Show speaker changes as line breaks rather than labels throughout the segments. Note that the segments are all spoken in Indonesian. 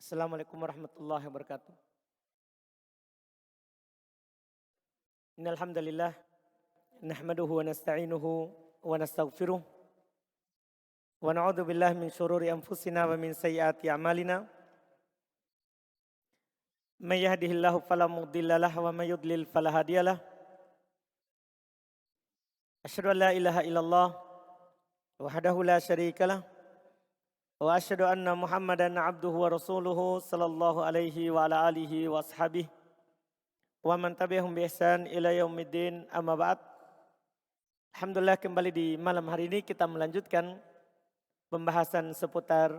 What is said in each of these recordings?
Assalamualaikum warahmatullahi wabarakatuh. Innal hamdalillah nahmaduhu wa nasta'inuhu wa nastaghfiruh wa na'udzu billahi min syururi anfusina wa min sayyiati a'malina. May yahdihillahu fala mudhillalah wa may yudlil fala hadiyalah. Asyhadu an la ilaha illallah wahdahu la syarikalah wa asyhadu anna Muhammadan abduhu wa rasuluhu sallallahu alaihi wa ala alihi wa ashabihi wa man tabi'ahum bi ihsan ila yaumiddin amma ba'd. Alhamdulillah kembali di malam hari ini kita melanjutkan pembahasan seputar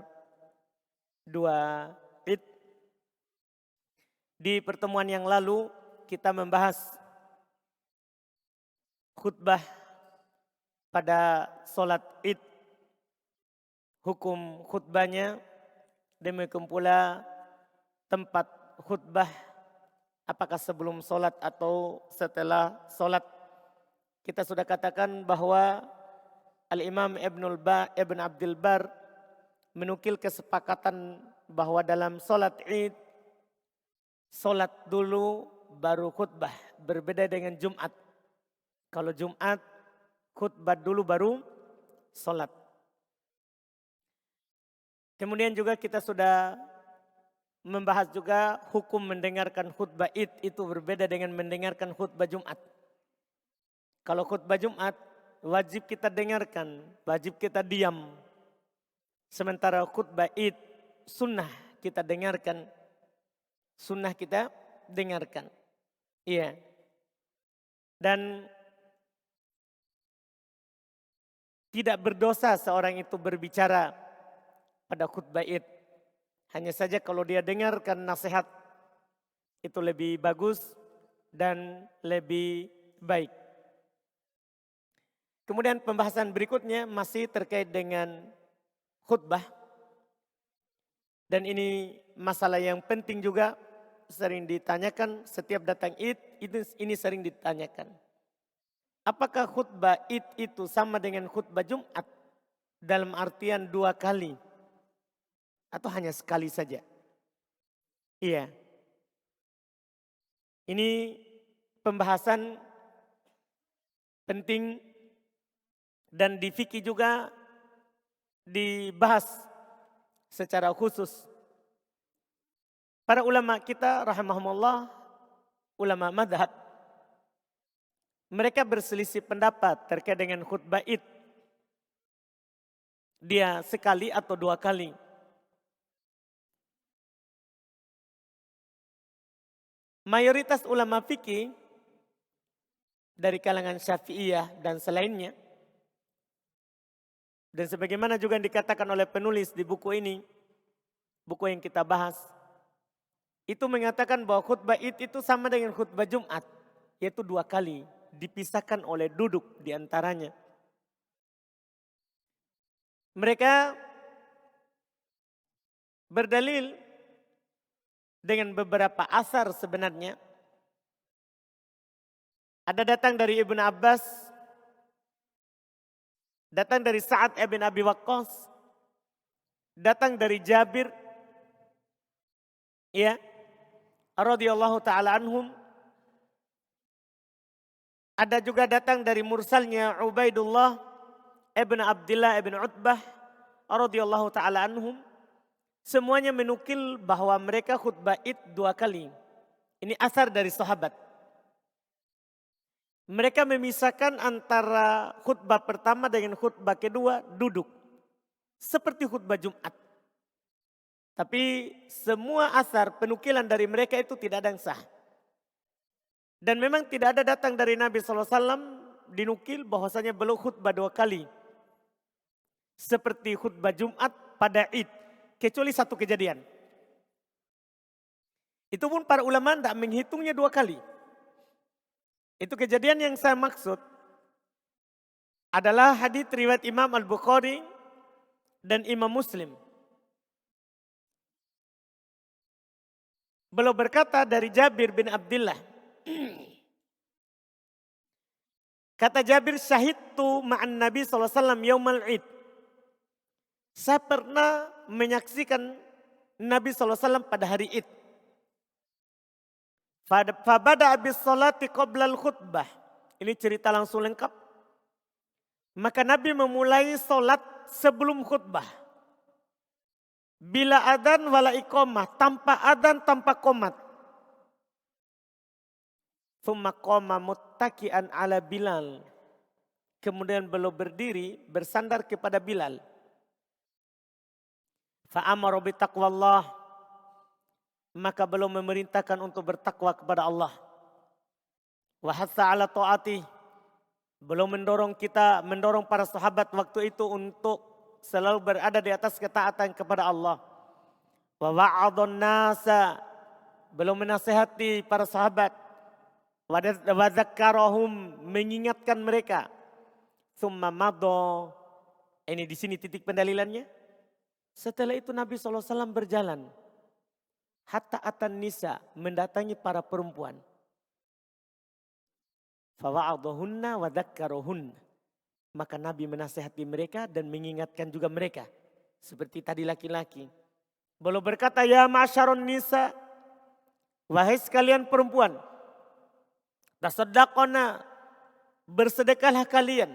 dua Id. Di pertemuan yang lalu kita membahas khutbah pada sholat Id, hukum khutbahnya, demikian pula tempat khutbah, apakah sebelum sholat atau setelah sholat. Kita sudah katakan bahwa Al-Imam Ibn Abdul Bar menukil kesepakatan bahwa dalam sholat Id, sholat dulu baru khutbah, berbeda dengan Jumat. Kalau Jumat, khutbah dulu baru sholat. Kemudian juga kita sudah membahas juga hukum mendengarkan khutbah Id itu berbeda dengan mendengarkan khutbah Jumat. Kalau khutbah Jumat wajib kita dengarkan, wajib kita diam. Sementara khutbah Id sunnah kita dengarkan, sunnah kita dengarkan. Iya. Dan tidak berdosa seorang itu berbicara pada khutbah Id. Hanya saja kalau dia dengarkan nasihat itu lebih bagus dan lebih baik. Kemudian pembahasan berikutnya masih terkait dengan khutbah. Dan ini masalah yang penting juga, sering ditanyakan setiap datang Id, ini sering ditanyakan. Apakah khutbah Id itu sama dengan khutbah Jumat dalam artian dua kali? Atau hanya sekali saja? Iya. Ini pembahasan penting dan di fikih juga dibahas secara khusus. Para ulama kita rahimahumullah, ulama madhab, mereka berselisih pendapat terkait dengan khutbah Id. Dia sekali atau dua kali. Mayoritas ulama fikih dari kalangan Syafi'iyah dan selainnya, dan sebagaimana juga dikatakan oleh penulis di buku ini, buku yang kita bahas, itu mengatakan bahwa khutbah Id itu sama dengan khutbah Jumat, yaitu dua kali, dipisahkan oleh duduk di antaranya. Mereka berdalil dengan beberapa asar sebenarnya. Ada datang dari Ibnu Abbas, datang dari Sa'ad ibn Abi Waqqas, datang dari Jabir, ya, radhiyallahu taala anhum. Ada juga datang dari mursalnya Ubaidullah ibn Abdullah ibn Utbah, radhiyallahu taala anhum. Semuanya menukil bahwa mereka khutbah Id dua kali. Ini asar dari sahabat. Mereka memisahkan antara khutbah pertama dengan khutbah kedua duduk. Seperti khutbah Jumat. Tapi semua asar penukilan dari mereka itu tidak ada yang sah. Dan memang tidak ada datang dari Nabi SAW dinukil bahwasanya beliau khutbah dua kali. Seperti khutbah Jumat pada Id. Kecuali satu kejadian. Itu pun para ulama tidak menghitungnya dua kali. Itu kejadian yang saya maksud adalah hadits riwayat Imam Al-Bukhari dan Imam Muslim. Beliau berkata dari Jabir bin Abdullah. Kata Jabir, syahidtu ma'an Nabi SAW yaumal Id. Saya pernah menyaksikan Nabi SAW pada hari Id. Fabada abis salati qoblal khutbah. Ini cerita langsung lengkap. Maka Nabi memulai solat sebelum khutbah. Bila adan wala iqamah, tanpa adan, tanpa qomat. Thumma qama muttaki'an ala Bilal. Kemudian beliau berdiri bersandar kepada Bilal. Fa'amara bitaqwallah. Maka beliau memerintahkan untuk bertakwa kepada Allah. Wa hatha ala ta'ati. Beliau mendorong para sahabat waktu itu untuk selalu berada di atas ketaatan kepada Allah. Wa wa'adun nasa. Beliau menasihati para sahabat. Wa dzakkarahum, mengingatkan mereka. Tsumma madha. Ini di sini titik pendalilannya. Setelah itu Nabi SAW berjalan. Hatta atan nisa, mendatangi para perempuan. Fawa'adhunna wa dzakkarahunna. Maka Nabi menasihati mereka dan mengingatkan juga mereka. Seperti tadi laki-laki. Beliau berkata, ya ma'syarun nisa. Wahai sekalian perempuan. Tasaddaqona, bersedekahlah kalian.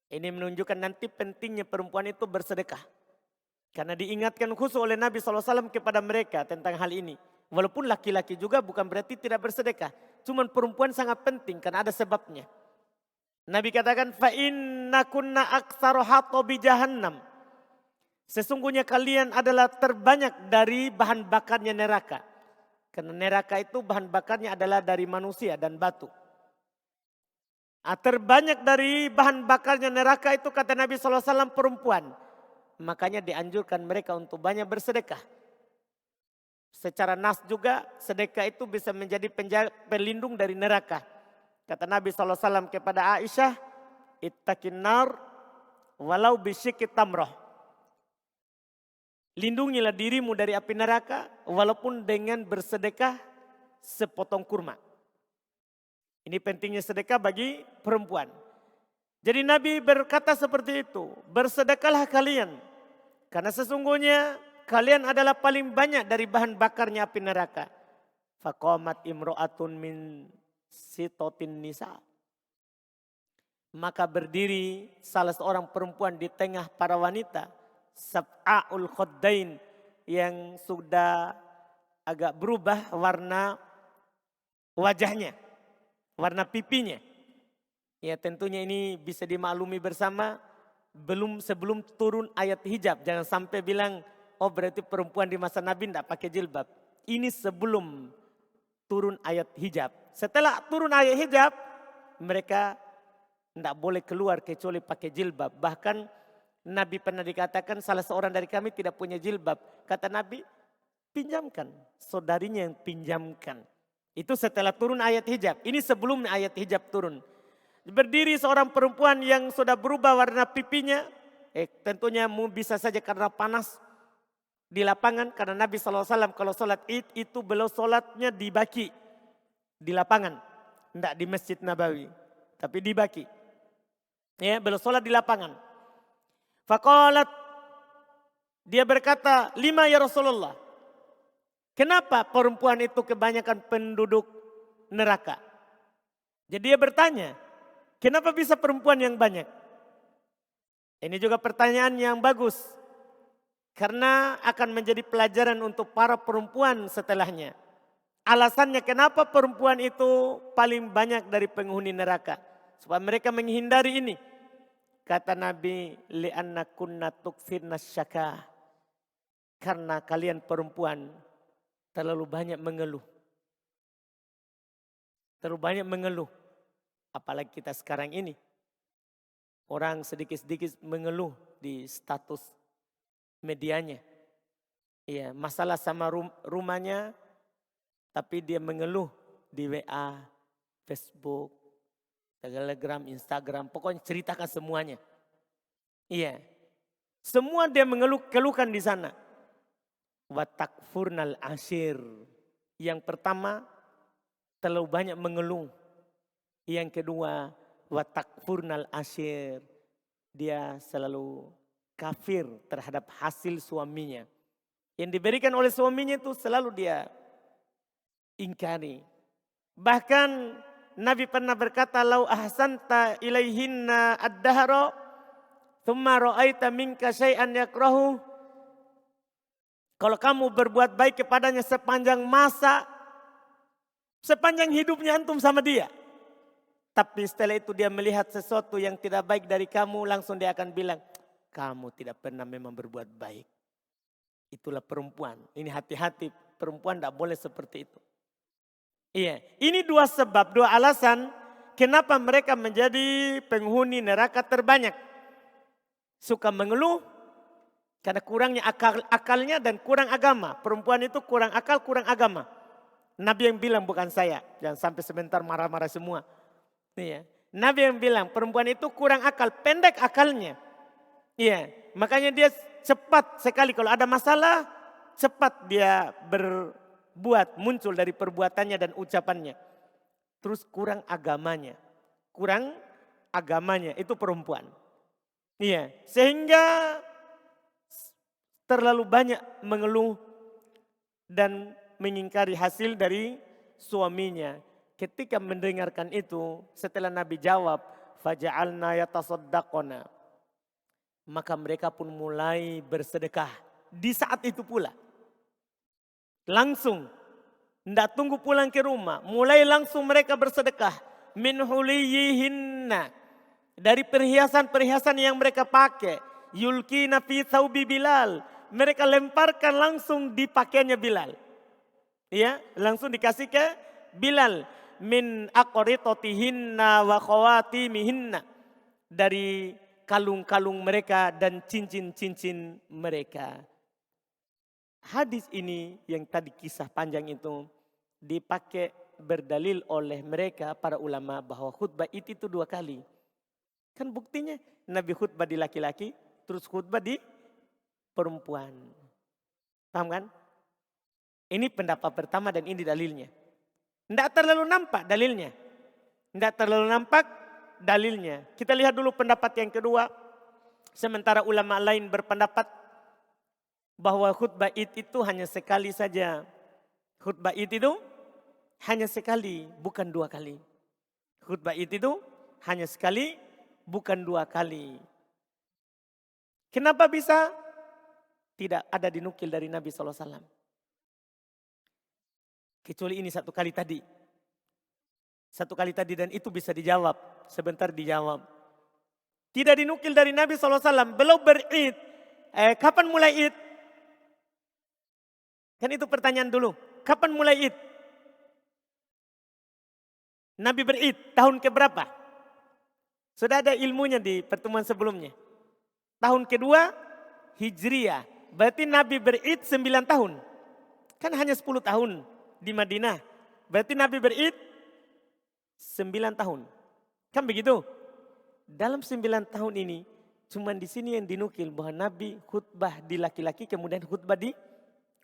Ini menunjukkan nanti pentingnya perempuan itu bersedekah. Karena diingatkan khusus oleh Nabi SAW kepada mereka tentang hal ini. Walaupun laki-laki juga bukan berarti tidak bersedekah. Cuman perempuan sangat penting karena ada sebabnya. Nabi katakan, فَإِنَّ كُنَّ أَكْثَرُ حَطَبِ جَهَنَّمْ. Sesungguhnya kalian adalah terbanyak dari bahan bakarnya neraka. Karena neraka itu bahan bakarnya adalah dari manusia dan batu. Terbanyak dari bahan bakarnya neraka itu kata Nabi SAW perempuan. Makanya dianjurkan mereka untuk banyak bersedekah. Secara nas juga sedekah itu bisa menjadi pelindung dari neraka. Kata Nabi SAW kepada Aisyah, ittaqin nar walau bisyikki tamrah. Lindungilah dirimu dari api neraka walaupun dengan bersedekah sepotong kurma. Ini pentingnya sedekah bagi perempuan. Jadi Nabi berkata seperti itu, bersedekahlah kalian. Karena sesungguhnya kalian adalah paling banyak dari bahan bakarnya api neraka. Faqamat imro'atun min sitotin nisa. Maka berdiri salah seorang perempuan di tengah para wanita. Sab'aul khuddain, yang sudah agak berubah warna wajahnya. Warna pipinya. Ya tentunya ini bisa dimaklumi bersama. Sebelum turun ayat hijab. Jangan sampai bilang, oh berarti perempuan di masa Nabi tidak pakai jilbab. Ini sebelum turun ayat hijab. Setelah turun ayat hijab, mereka tidak boleh keluar kecuali pakai jilbab. Bahkan Nabi pernah dikatakan salah seorang dari kami tidak punya jilbab. Kata Nabi, pinjamkan. Saudarinya yang pinjamkan. Itu setelah turun ayat hijab. Ini sebelum ayat hijab turun. Berdiri seorang perempuan yang sudah berubah warna pipinya. Tentunya bisa saja karena panas di lapangan. Karena Nabi SAW kalau sholat id itu beliau sholatnya di baki. Di lapangan. Tidak di Masjid Nabawi. Tapi di baki. Ya, beliau sholat di lapangan. Faqalat. Dia berkata, 5 ya Rasulullah. Kenapa perempuan itu kebanyakan penduduk neraka? Jadi dia bertanya. Kenapa bisa perempuan yang banyak? Ini juga pertanyaan yang bagus. Karena akan menjadi pelajaran untuk para perempuan setelahnya. Alasannya kenapa perempuan itu paling banyak dari penghuni neraka. Supaya mereka menghindari ini. Kata Nabi, li'anna kunna tukfirna syaka. Karena kalian perempuan terlalu banyak mengeluh. Terlalu banyak mengeluh. Apalagi kita sekarang ini. Orang sedikit-sedikit mengeluh di status medianya. Iya, masalah sama rumahnya. Tapi dia mengeluh di WA, Facebook, Telegram, Instagram. Pokoknya ceritakan semuanya. Iya. Semua dia keluhkan di sana. Wa takfurnal ashir. Yang pertama, terlalu banyak mengeluh. Yang kedua, wa takfurnal ashir. Dia selalu kafir terhadap hasil suaminya. Yang diberikan oleh suaminya itu selalu dia ingkari. Bahkan Nabi pernah berkata, "Lau ahsanta ilaihinna ad-dahra, thumma ra'aita minka syai'an yakrahu." Kalau kamu berbuat baik kepadanya sepanjang masa, sepanjang hidupnya antum sama dia. Tapi setelah itu dia melihat sesuatu yang tidak baik dari kamu, langsung dia akan bilang, "Kamu tidak pernah memang berbuat baik." Itulah perempuan. Ini hati-hati, perempuan tidak boleh seperti itu. Iya, ini dua sebab, dua alasan kenapa mereka menjadi penghuni neraka terbanyak. Suka mengeluh karena kurangnya akalnya dan kurang agama. Perempuan itu kurang akal, kurang agama. Nabi yang bilang, bukan saya. Jangan sampai sebentar marah-marah semua. Iya. Nabi yang bilang perempuan itu kurang akal, pendek akalnya. Iya, makanya dia cepat sekali kalau ada masalah, cepat dia berbuat, muncul dari perbuatannya dan ucapannya. Terus kurang agamanya. Kurang agamanya, itu perempuan. Iya, sehingga terlalu banyak mengeluh dan mengingkari hasil dari suaminya. Ketika mendengarkan itu, setelah Nabi jawab, "Faja'alna yatasaddaqona." Maka mereka pun mulai bersedekah. Di saat itu pula. Langsung. Tidak tunggu pulang ke rumah. Mulai langsung mereka bersedekah. Min huliyihinna. Dari perhiasan-perhiasan yang mereka pakai. Yulkina fi thawbi Bilal. Mereka lemparkan langsung di pakaiannya Bilal. Ya, langsung dikasih ke Bilal. Min aqritotihinna wa khawatimihinna. Dari kalung-kalung mereka dan cincin-cincin mereka. Hadis ini yang tadi kisah panjang itu dipakai berdalil oleh mereka para ulama bahwa khutbah itu 2 kali. Kan buktinya Nabi khutbah di laki-laki, terus khutbah di perempuan. Paham kan? Ini pendapat pertama dan ini dalilnya. Tidak terlalu nampak dalilnya. Tidak terlalu nampak dalilnya. Kita lihat dulu pendapat yang kedua. Sementara ulama lain berpendapat bahwa khutbah Id itu hanya sekali saja. Khutbah Id itu hanya sekali, bukan 2 kali. Khutbah Id itu hanya sekali, bukan 2 kali. Kenapa bisa? Tidak ada dinukil dari Nabi SAW. Kecuali ini 1 kali tadi. 1 kali tadi dan itu bisa dijawab. Sebentar dijawab. Tidak dinukil dari Nabi SAW. Belum berid. Kapan mulai id? Kan itu pertanyaan dulu. Kapan mulai id? Nabi berid tahun keberapa? Sudah ada ilmunya di pertemuan sebelumnya. Tahun kedua Hijriah. Berarti Nabi berid 9 tahun. Kan hanya 10 tahun di Madinah. Berarti Nabi berid 9 tahun. Kan begitu? Dalam 9 tahun ini, cuman di sini yang dinukil bahwa Nabi khutbah di laki-laki kemudian khutbah di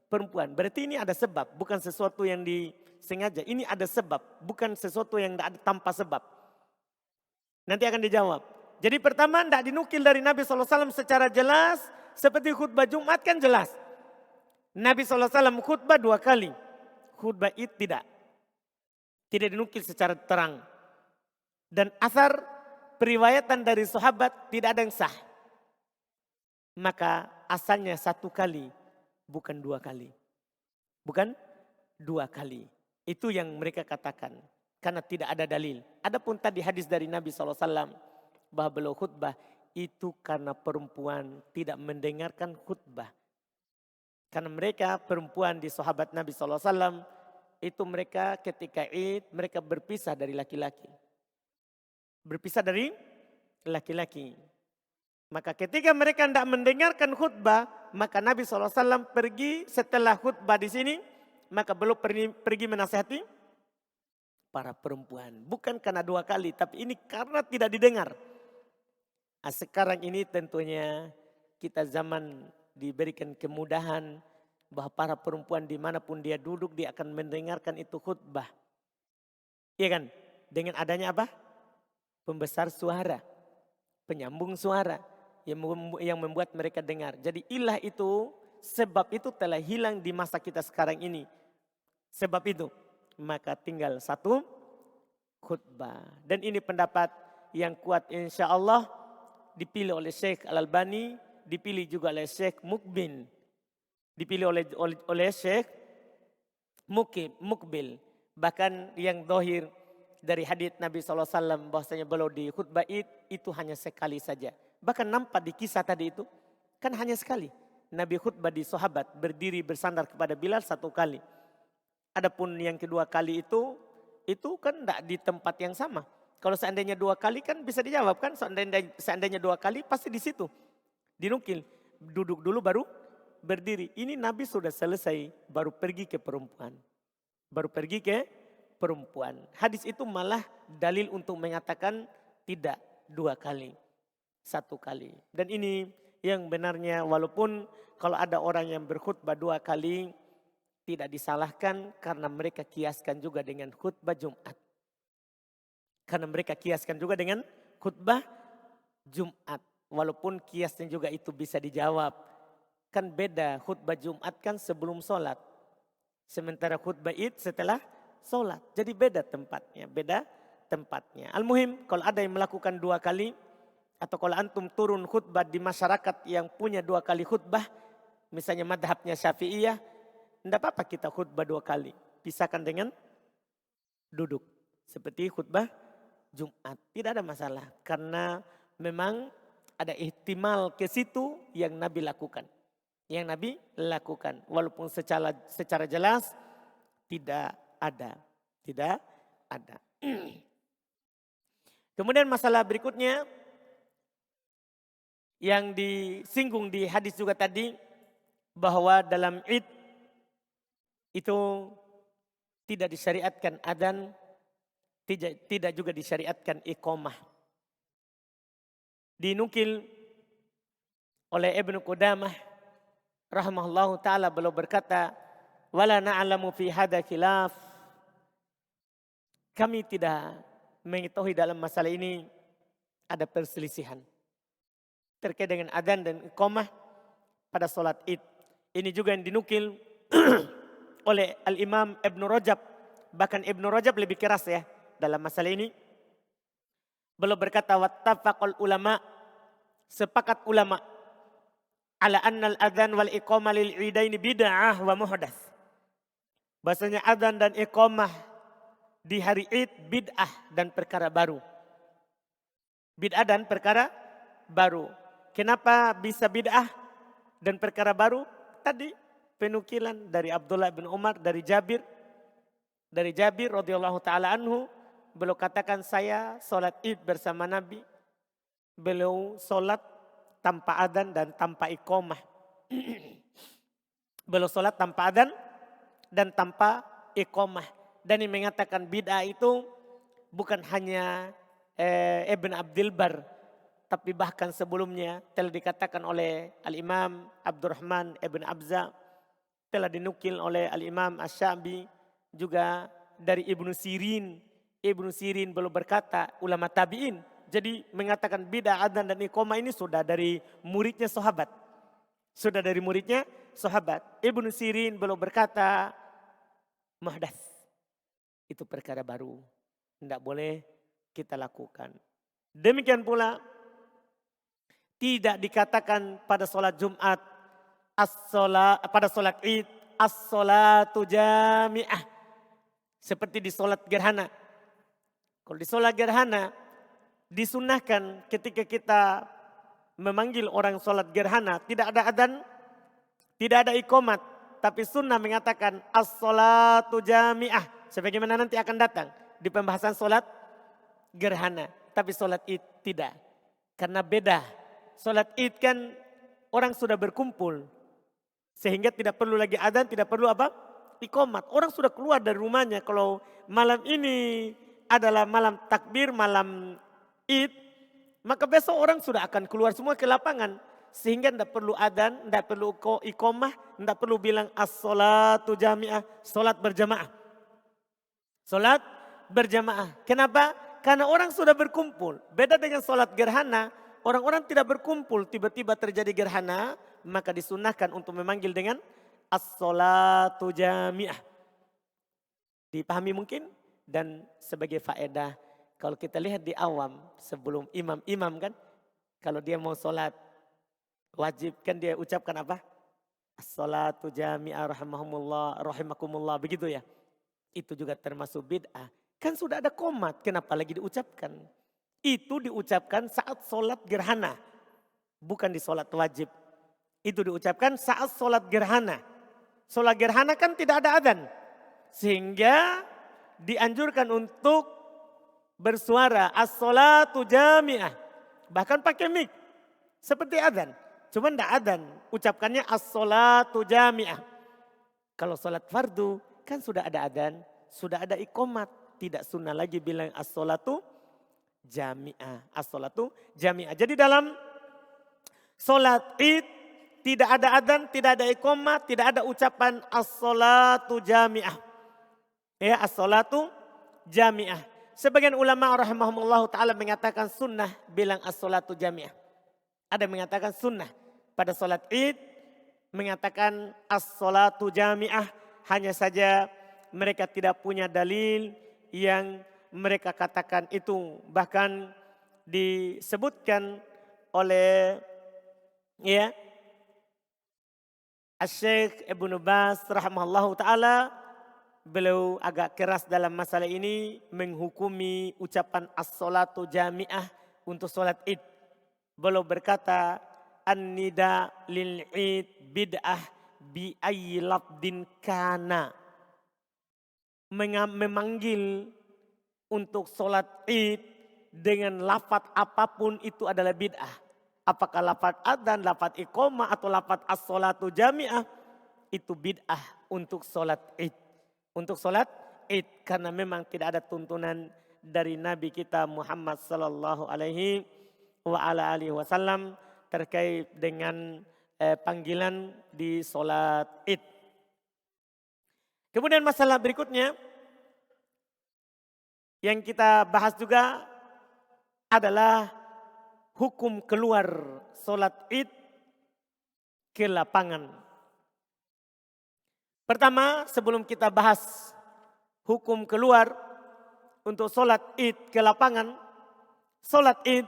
perempuan. Berarti ini ada sebab, bukan sesuatu yang disengaja. Ini ada sebab, bukan sesuatu yang ada tanpa sebab. Nanti akan dijawab. Jadi pertama tidak dinukil dari Nabi SAW secara jelas. Seperti khutbah Jumat kan jelas. Nabi SAW khutbah 2 kali. Khutbah Id tidak. Tidak dinukil secara terang. Dan asar periwayatan dari sahabat tidak ada yang sah. Maka asalnya 1 kali, bukan 2 kali. Bukan 2 kali. Itu yang mereka katakan. Karena tidak ada dalil. Adapun tadi hadis dari Nabi SAW. Bahwa beliau khutbah itu karena perempuan tidak mendengarkan khutbah. Karena mereka perempuan di sahabat Nabi SAW. Itu mereka ketika id mereka berpisah dari laki-laki. Berpisah dari laki-laki. Maka ketika mereka tidak mendengarkan khutbah, maka Nabi SAW pergi setelah khutbah di sini, maka belum pergi menasihati para perempuan. Bukan karena 2 kali, tapi ini karena tidak didengar. Nah, sekarang ini tentunya kita zaman diberikan kemudahan bahwa para perempuan dimanapun dia duduk, dia akan mendengarkan itu khutbah. Iya kan? Dengan adanya apa? Pembesar suara, penyambung suara yang membuat mereka dengar. Jadi ilah itu sebab itu telah hilang di masa kita sekarang ini. Sebab itu, maka tinggal satu khutbah. Dan ini pendapat yang kuat insya Allah dipilih oleh Syekh Al-Albani, dipilih juga oleh Syekh Mukbil, dipilih oleh Syekh Mukbil. Bahkan yang dohir dari hadits Nabi SAW bahwasanya beliau di khutbah Id itu hanya sekali saja. Bahkan nampak di kisah tadi itu kan hanya sekali. Nabi khutbah di sahabat berdiri bersandar kepada Bilal satu kali. Adapun yang kedua kali itu kan tidak di tempat yang sama. Kalau seandainya dua kali kan bisa dijawab kan. Seandainya dua kali pasti di situ. Dinukil, duduk dulu baru berdiri. Ini Nabi sudah selesai baru pergi ke perempuan. Baru pergi ke perempuan. Hadis itu malah dalil untuk mengatakan tidak dua kali. Satu kali. Dan ini yang benarnya walaupun kalau ada orang yang berkhutbah dua kali tidak disalahkan karena mereka kiaskan juga dengan khutbah Jumat. Karena mereka kiaskan juga dengan khutbah Jumat. Walaupun kiasnya juga itu bisa dijawab. Kan beda khutbah Jumat kan sebelum sholat. Sementara khutbah Id setelah sholat. Jadi beda tempatnya. Al-muhim kalau ada yang melakukan dua kali. Atau kalau antum turun khutbah di masyarakat yang punya dua kali khutbah. Misalnya madhabnya Syafi'iyah. Tidak apa-apa kita khutbah dua kali. Pisahkan dengan duduk. Seperti khutbah Jumat. Tidak ada masalah. Karena memang ada ihtimal ke situ yang Nabi lakukan. Walaupun secara jelas tidak ada. Kemudian masalah berikutnya. Yang disinggung di hadis juga tadi. Bahwa dalam Id. Itu tidak disyariatkan adzan. Tidak juga disyariatkan iqamah. Dinukil oleh Ibnu Qudamah rahimahullahu taala beliau berkata, "Wala na'lamu fi hadza khilaf." Kami tidak mengetahui dalam masalah ini ada perselisihan terkait dengan adzan dan iqamah pada salat Id. Ini juga yang dinukil oleh Al-Imam Ibnu Rajab. Bahkan Ibnu Rajab lebih keras ya dalam masalah ini. Beliau berkata, wattafaqal ulama, sepakat ulama ala annal adzan wal iqamah lil idaini bid'ah wa muhdats. Bahasanya adzan dan iqamah di hari Id bid'ah dan perkara baru. Bid'ah dan perkara baru. Kenapa bisa bid'ah dan perkara baru? Tadi penukilan dari Abdullah bin Umar, dari Jabir radhiyallahu taala anhu. Beliau katakan saya sholat Id bersama Nabi. Beliau sholat tanpa adzan dan tanpa iqamah. Beliau sholat tanpa adzan dan tanpa iqamah. Dan yang mengatakan bid'ah itu bukan hanya Ibn Abdul Bar. Tapi bahkan sebelumnya telah dikatakan oleh Al-Imam Abdurrahman Ibn Abza. Telah dinukil oleh Al-Imam Asy-Sya'bi. Juga dari Ibnu Sirin. Ibnu Sirin belum berkata ulama tabi'in. Jadi mengatakan bid'ah adzan dan iqamah ini sudah dari muridnya sahabat. Ibnu Sirin belum berkata muhdats. Itu perkara baru. Tidak boleh kita lakukan. Demikian pula tidak dikatakan pada sholat Jumat pada sholat Id as-sholatu jami'ah. Seperti di sholat gerhana. Kalau di sholat gerhana disunahkan ketika kita memanggil orang sholat gerhana tidak ada adzan, tidak ada iqamat, tapi sunnah mengatakan as-sholatu jami'ah. Sebagaimana nanti akan datang di pembahasan sholat gerhana. Tapi sholat Id tidak. Karena beda. Sholat Id kan orang sudah berkumpul. Sehingga tidak perlu lagi adzan, tidak perlu apa? Iqamat. Orang sudah keluar dari rumahnya. Kalau malam ini adalah malam takbir, malam Id, maka besok orang sudah akan keluar semua ke lapangan. Sehingga tidak perlu adzan, tidak perlu iqamah, tidak perlu bilang as-sholatu jami'ah, sholat berjamaah. Kenapa? Karena orang sudah berkumpul. Beda dengan sholat gerhana, orang-orang tidak berkumpul, tiba-tiba terjadi gerhana, maka disunahkan untuk memanggil dengan as-salatu jami'ah. Dipahami mungkin? Dan sebagai faedah, kalau kita lihat di awam sebelum imam kan, kalau dia mau sholat wajib kan dia ucapkan apa? As-salatu jami'ah rahimakumullah, begitu ya. Itu juga termasuk bid'ah. Kan sudah ada qomat, kenapa lagi diucapkan? Itu diucapkan saat sholat gerhana, bukan di sholat wajib. Itu diucapkan saat sholat gerhana. Sholat gerhana kan tidak ada adzan. Sehingga dianjurkan untuk bersuara as-salatu jami'ah. Bahkan pakai mic. Seperti adzan. Cuma tidak adzan. Ucapkannya as-salatu jami'ah. Kalau sholat fardu kan sudah ada adzan. Sudah ada iqomat. Tidak sunnah lagi bilang as-salatu jami'ah. As-salatu jami'ah. Jadi dalam sholat id tidak ada adzan, tidak ada iqomat, tidak ada ucapan as-salatu jami'ah. Ya, as-salatu jami'ah. Sebagian ulama rahimahumullah ta'ala mengatakan sunnah bilang as-salatu jami'ah. Ada mengatakan sunnah pada salat id mengatakan as-salatu jami'ah. Hanya saja mereka tidak punya dalil yang mereka katakan itu. Bahkan disebutkan oleh ya Asy-Syaikh Ibnu Baz rahimahullah ta'ala. Beliau agak keras dalam masalah ini menghukumi ucapan as-salatu jami'ah untuk salat id. Beliau berkata an-nida lil id bid'ah bi ayyi lafdin kana. Memanggil untuk salat id dengan lafaz apapun itu adalah bid'ah. Apakah lafaz adzan, lafaz iqamah atau lafaz as-salatu jami'ah itu bid'ah untuk salat id. Untuk sholat id karena memang tidak ada tuntunan dari Nabi kita Muhammad sallallahu alaihi wasallam terkait dengan panggilan di sholat id. Kemudian masalah berikutnya yang kita bahas juga adalah hukum keluar sholat id ke lapangan. Pertama, sebelum kita bahas hukum keluar untuk sholat id ke lapangan. Sholat id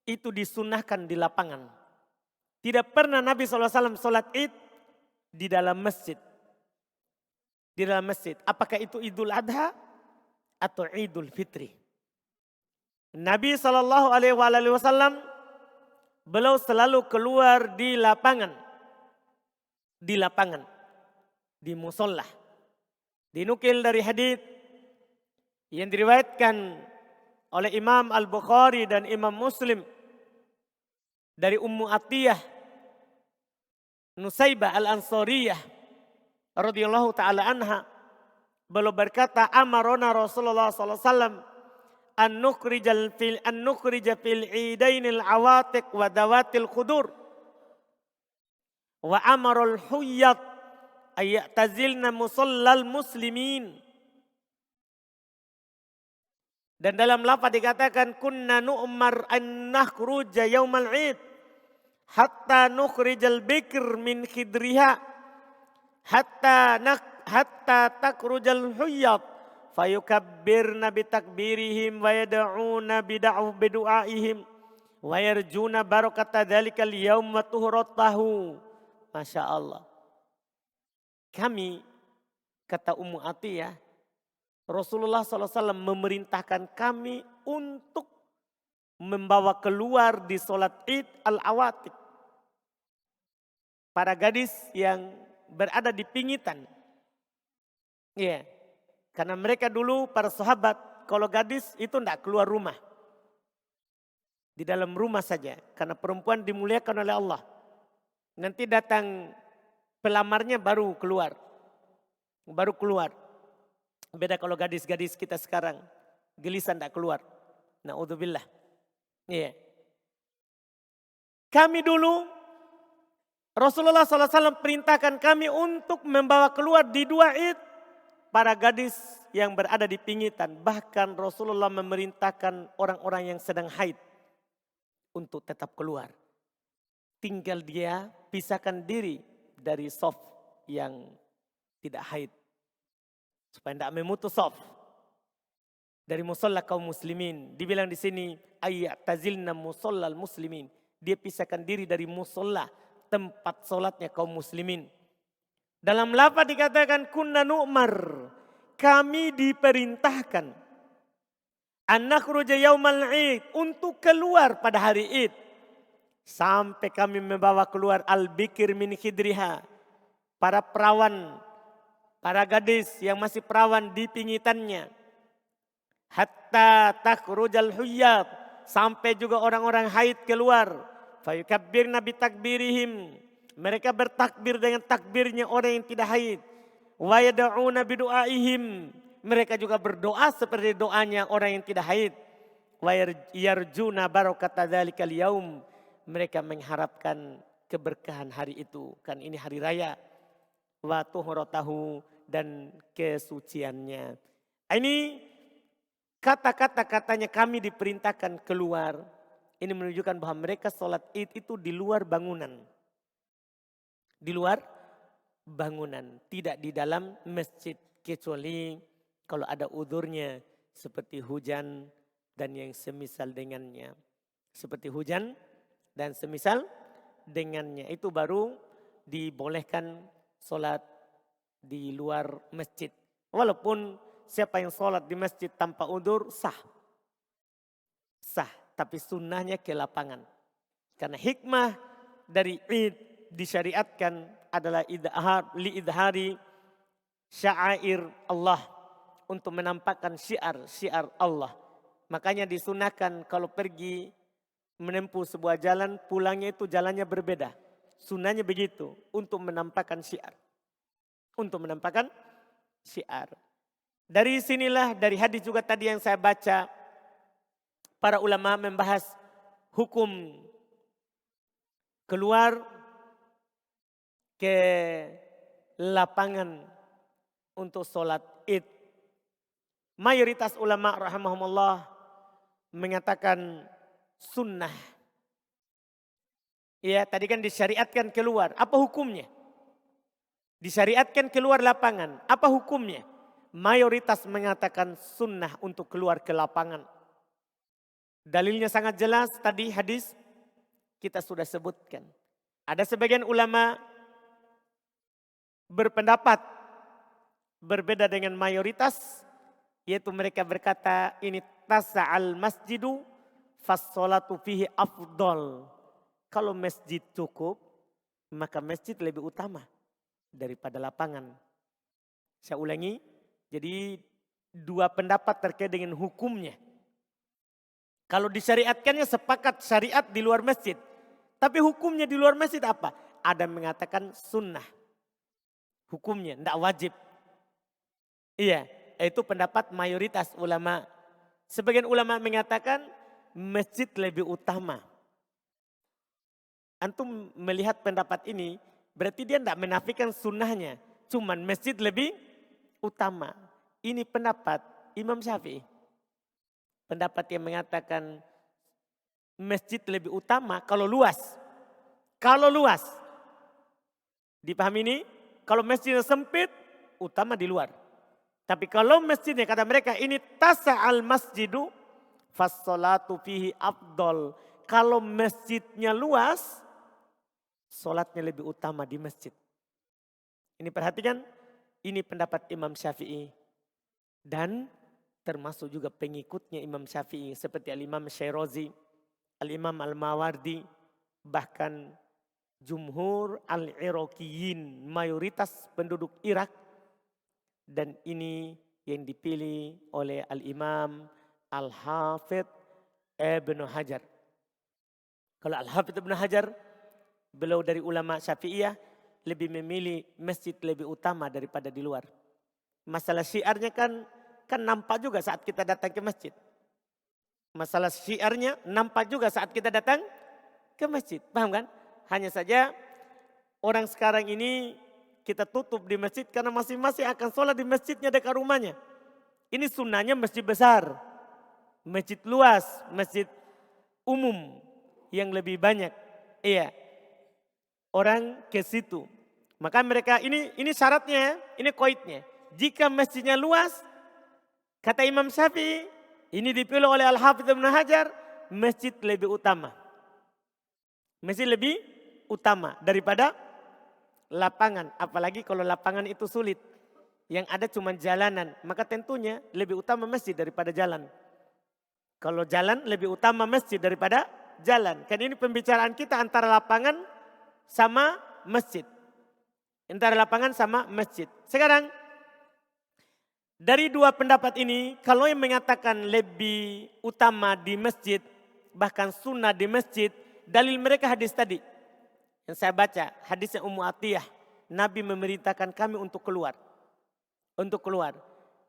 itu disunahkan di lapangan. Tidak pernah Nabi SAW sholat id di dalam masjid. Di dalam masjid. Apakah itu Idul Adha atau Idul Fitri. Nabi SAW beliau selalu keluar di lapangan. Di lapangan. Di musolah. Dinukil dari hadits yang diriwayatkan oleh Imam Al-Bukhari dan Imam Muslim dari Ummu Atiyah Nusaybah Al-Ansariyah radhiyallahu taala anha. Beliau berkata amarona Rasulullah sallallahu alaihi wasallam an nukhrija fil idainil awatiq wa dawatil qudur wa amarul huyyat ayatazilna musallal muslimin. Dan dalam lafaz dikatakan kunna nu'mar an nakhruja yaumal id hatta nukhrijal bikr min khidriha hatta takrujal huyyat fayukabbirna bitakbirihim wa yad'una bidu'aihim wa yarjuna barakata dzalikal yaum wa tuhratahu. Masya Allah. Kami, kata Ummu Atiyah, Rasulullah SAW memerintahkan kami untuk membawa keluar di sholat id al-awatiq. Para gadis yang berada di pingitan. Ya, karena mereka dulu para sahabat, kalau gadis itu tidak keluar rumah. Di dalam rumah saja, karena perempuan dimuliakan oleh Allah. Nanti datang pelamarnya baru keluar. Baru keluar. Beda kalau gadis-gadis kita sekarang. Gelisah tidak keluar. Na'udzubillah. Iya. Kami dulu, Rasulullah SAW perintahkan kami untuk membawa keluar di dua id para gadis yang berada di pingitan. Bahkan Rasulullah memerintahkan orang-orang yang sedang haid. untuk tetap keluar. Tinggal dia pisahkan diri dari saf yang tidak haid. Supaya tidak memutus saf. Dari musolla kaum muslimin. Dibilang di sini ayat tazilna musollal muslimin. Dia pisahkan diri dari musolla, tempat solatnya kaum muslimin. Dalam lafaz dikatakan kunna nu'mar. Kami diperintahkan an nakhruja yaumal id, untuk keluar pada hari id. Sampai kami membawa keluar al-bikir min khidriha. Para perawan, para gadis yang masih perawan di pingitannya. Hatta takhrujal huyyab, sampai juga orang-orang haid keluar. Fayukabbirna bitakbirihim, mereka bertakbir dengan takbirnya orang yang tidak haid. Wa yad'una bidu'aihim, mereka juga berdoa seperti doanya orang yang tidak haid. Wa yarjuna barakata dzalikal yaum, mereka mengharapkan keberkahan hari itu, kan ini hari raya. Wa tuhuratahu, dan kesuciannya. Ini kata-katanya kami diperintahkan keluar. Ini menunjukkan bahwa mereka sholat id itu di luar bangunan. Di luar bangunan, tidak di dalam masjid. Kecuali kalau ada udurnya seperti hujan dan yang semisal dengannya. Seperti hujan dan semisal dengannya. Itu baru dibolehkan sholat di luar masjid. Walaupun siapa yang sholat di masjid tanpa udur sah. Sah, tapi sunnahnya ke lapangan. Karena hikmah dari id disyariatkan adalah idhari sya'air Allah. Untuk menampakkan syiar Allah. Makanya disunahkan kalau pergi menempuh sebuah jalan, pulangnya itu jalannya berbeda. Sunnahnya begitu, untuk menampakkan syiar. Untuk menampakkan syiar. Dari sinilah, dari hadis juga tadi yang saya baca, para ulama membahas hukum keluar ke lapangan untuk sholat id. Mayoritas ulama rahimahumullah mengatakan sunnah. Ya, tadi kan disyariatkan keluar. Apa hukumnya? Disyariatkan keluar lapangan. Apa hukumnya? Mayoritas mengatakan sunnah untuk keluar ke lapangan. Dalilnya sangat jelas, tadi hadis kita sudah sebutkan. Ada sebagian ulama berpendapat berbeda dengan mayoritas, yaitu mereka berkata ini tasa'al masjidu fassolatu fihi afdol. Kalau masjid cukup, maka masjid lebih utama daripada lapangan. Saya ulangi, jadi dua pendapat terkait dengan hukumnya. Kalau disyariatkannya sepakat syariat di luar masjid. Tapi hukumnya di luar masjid apa? Ada yang mengatakan sunnah. Hukumnya, tidak wajib. Iya, itu pendapat mayoritas ulama. Sebagian ulama mengatakan masjid lebih utama. Antum melihat pendapat ini, berarti dia tidak menafikan sunnahnya. Cuman masjid lebih utama. Ini pendapat Imam Syafi'i. Pendapat yang mengatakan masjid lebih utama kalau luas. Kalau luas. Dipahami ini? Kalau masjidnya sempit, utama di luar. Tapi kalau masjidnya kata mereka ini tasa'al masjidu fassolatu fihi afdol. Kalau masjidnya luas, solatnya lebih utama di masjid. Ini perhatikan, ini pendapat Imam Syafi'i. Dan termasuk juga pengikutnya Imam Syafi'i seperti Al-Imam Syairozi, Al-Imam Al-Mawardi, bahkan jumhur al-Iraqiyin, mayoritas penduduk Irak. Dan ini yang dipilih oleh Al-Imam Al-Hafidh Ibnu Hajar. Kalau Al-Hafidh Ibnu Hajar, beliau dari ulama Syafi'iyah, lebih memilih masjid lebih utama daripada di luar. Masalah syiarnya kan nampak juga saat kita datang ke masjid. Masalah syiarnya nampak juga saat kita datang ke masjid. Paham kan? Hanya saja orang sekarang ini kita tutup di masjid karena masing-masing akan sholat di masjidnya dekat rumahnya. Ini sunnahnya masjid besar, masjid luas, masjid umum. yang lebih banyak. Iya, orang ke situ. Maka mereka ini syaratnya, ini koidnya. Jika masjidnya luas, kata Imam Syafi'i, ini dipilih oleh Al-Hafidz Ibnu Hajar, masjid lebih utama. Masjid lebih utama daripada lapangan. Apalagi kalau lapangan itu sulit. Yang ada cuma jalanan. Maka tentunya lebih utama masjid daripada jalan. Kalau jalan lebih utama masjid daripada jalan. Kan ini pembicaraan kita antara lapangan sama masjid. Antara lapangan sama masjid. Sekarang dari dua pendapat ini, kalau yang mengatakan lebih utama di masjid, bahkan sunnah di masjid, dalil mereka hadis tadi. Yang saya baca, hadisnya Ummu Atiyah. Nabi memerintahkan kami untuk keluar. Untuk keluar.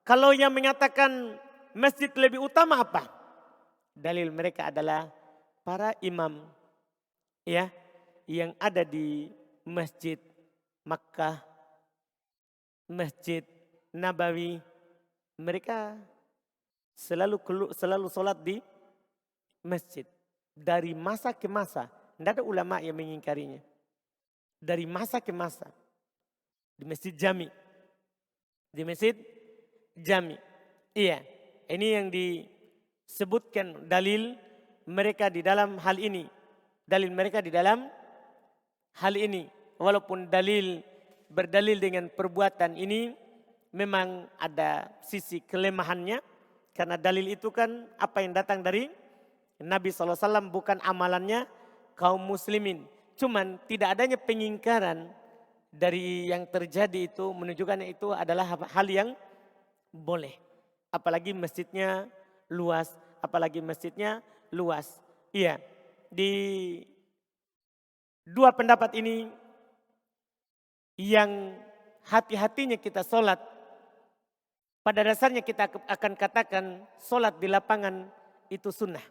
Kalau yang mengatakan masjid lebih utama apa? Dalil mereka adalah para imam ya yang ada di Masjid Makkah, Masjid Nabawi, mereka selalu sholat di masjid. Dari masa ke masa, tidak ada ulama yang mengingkarinya. Dari masa ke masa, di Masjid Jami. Di Masjid Jami. Iya, ini yang disebutkan dalil mereka di dalam hal ini. Dalil mereka di dalam hal ini. Walaupun berdalil dengan perbuatan ini memang ada sisi kelemahannya. Karena dalil itu kan apa yang datang dari Nabi SAW bukan amalannya kaum muslimin. Cuman tidak adanya pengingkaran dari yang terjadi itu menunjukkan itu adalah hal yang boleh. Apalagi masjidnya luas. Iya, di dua pendapat ini yang hati-hatinya kita sholat. Pada dasarnya kita akan katakan sholat di lapangan itu sunnah.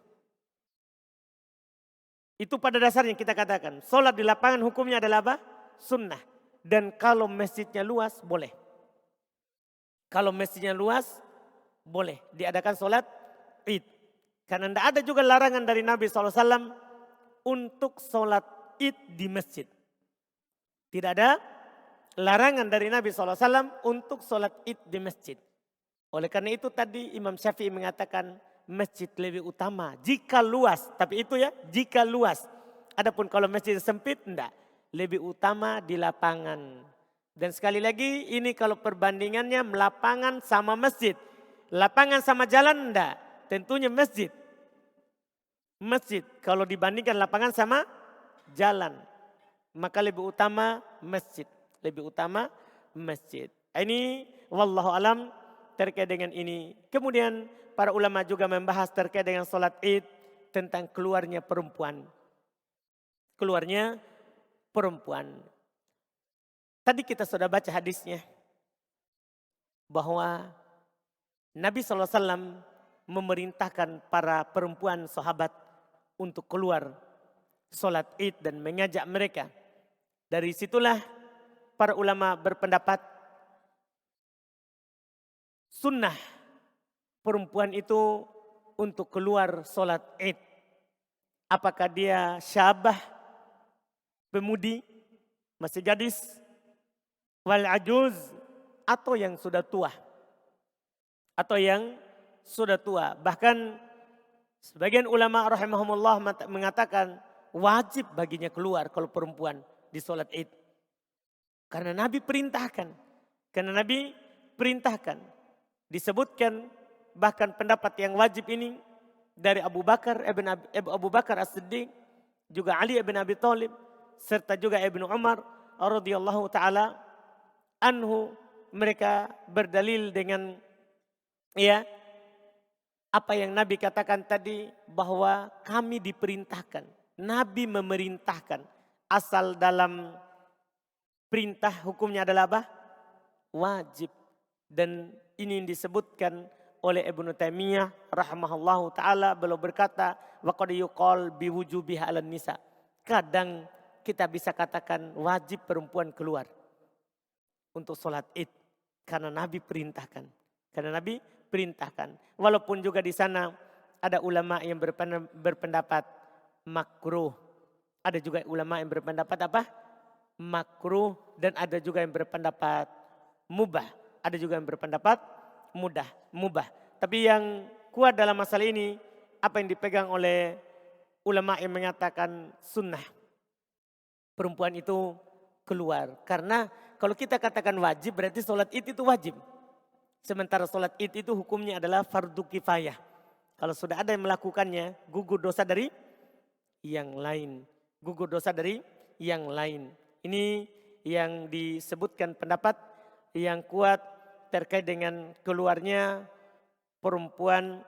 Itu pada dasarnya kita katakan. Sholat di lapangan hukumnya adalah apa? Sunnah. Dan kalau masjidnya luas boleh. Kalau masjidnya luas boleh diadakan sholat id. Karena tidak ada juga larangan dari Nabi SAW untuk sholat id di masjid. Tidak ada larangan dari Nabi SAW untuk sholat id di masjid. Oleh karena itu tadi Imam Syafi'i mengatakan masjid lebih utama jika luas. Tapi itu ya jika luas. Adapun kalau masjid sempit enggak. Lebih utama di lapangan. Dan sekali lagi ini kalau perbandingannya lapangan sama masjid. Lapangan sama jalan enggak. Tentunya masjid. Masjid kalau dibandingkan lapangan sama jalan. Maka lebih utama masjid. Lebih utama masjid. Ini wallahu alam terkait dengan ini. Kemudian para ulama juga membahas terkait dengan sholat id. Tentang keluarnya perempuan. Keluarnya perempuan. Tadi kita sudah baca hadisnya. Bahwa Nabi SAW memerintahkan para perempuan sahabat untuk keluar sholat id dan mengajak mereka. Dari situlah para ulama berpendapat sunnah perempuan itu untuk keluar sholat id. Apakah dia syabah, pemudi, masih gadis, wal ajuz, atau yang sudah tua. Atau yang sudah tua. Bahkan sebagian ulama rahimahumullah mengatakan wajib baginya keluar kalau perempuan di sholat id. Karena Nabi perintahkan. Disebutkan bahkan pendapat yang wajib ini dari Abu Bakar As-Siddiq, juga Ali ibn Abi Thalib, serta juga Ibnu Umar radhiyallahu taala anhu. Mereka berdalil dengan ya apa yang Nabi katakan tadi bahwa kami diperintahkan. Nabi memerintahkan. Asal dalam perintah hukumnya adalah apa? Wajib. Dan ini yang disebutkan oleh Ibnu Taimiyah rahimahullahu taala, beliau berkata wa qad yuqal biwujubiha 'alan nisa. Kadang kita bisa katakan wajib perempuan keluar untuk sholat id karena Nabi perintahkan. Walaupun juga di sana ada ulama yang berpendapat makruh. Ada juga ulama yang berpendapat apa? Makruh, dan ada juga yang berpendapat mubah. Ada juga yang berpendapat mubah. Tapi yang kuat dalam masalah ini, apa yang dipegang oleh ulama yang mengatakan sunnah. Perempuan itu keluar. Karena kalau kita katakan wajib berarti sholat id itu wajib. Sementara sholat id itu hukumnya adalah fardu kifayah. Kalau sudah ada yang melakukannya, gugur dosa dari yang lain. Gugur dosa dari yang lain. Ini yang disebutkan pendapat yang kuat terkait dengan keluarnya perempuan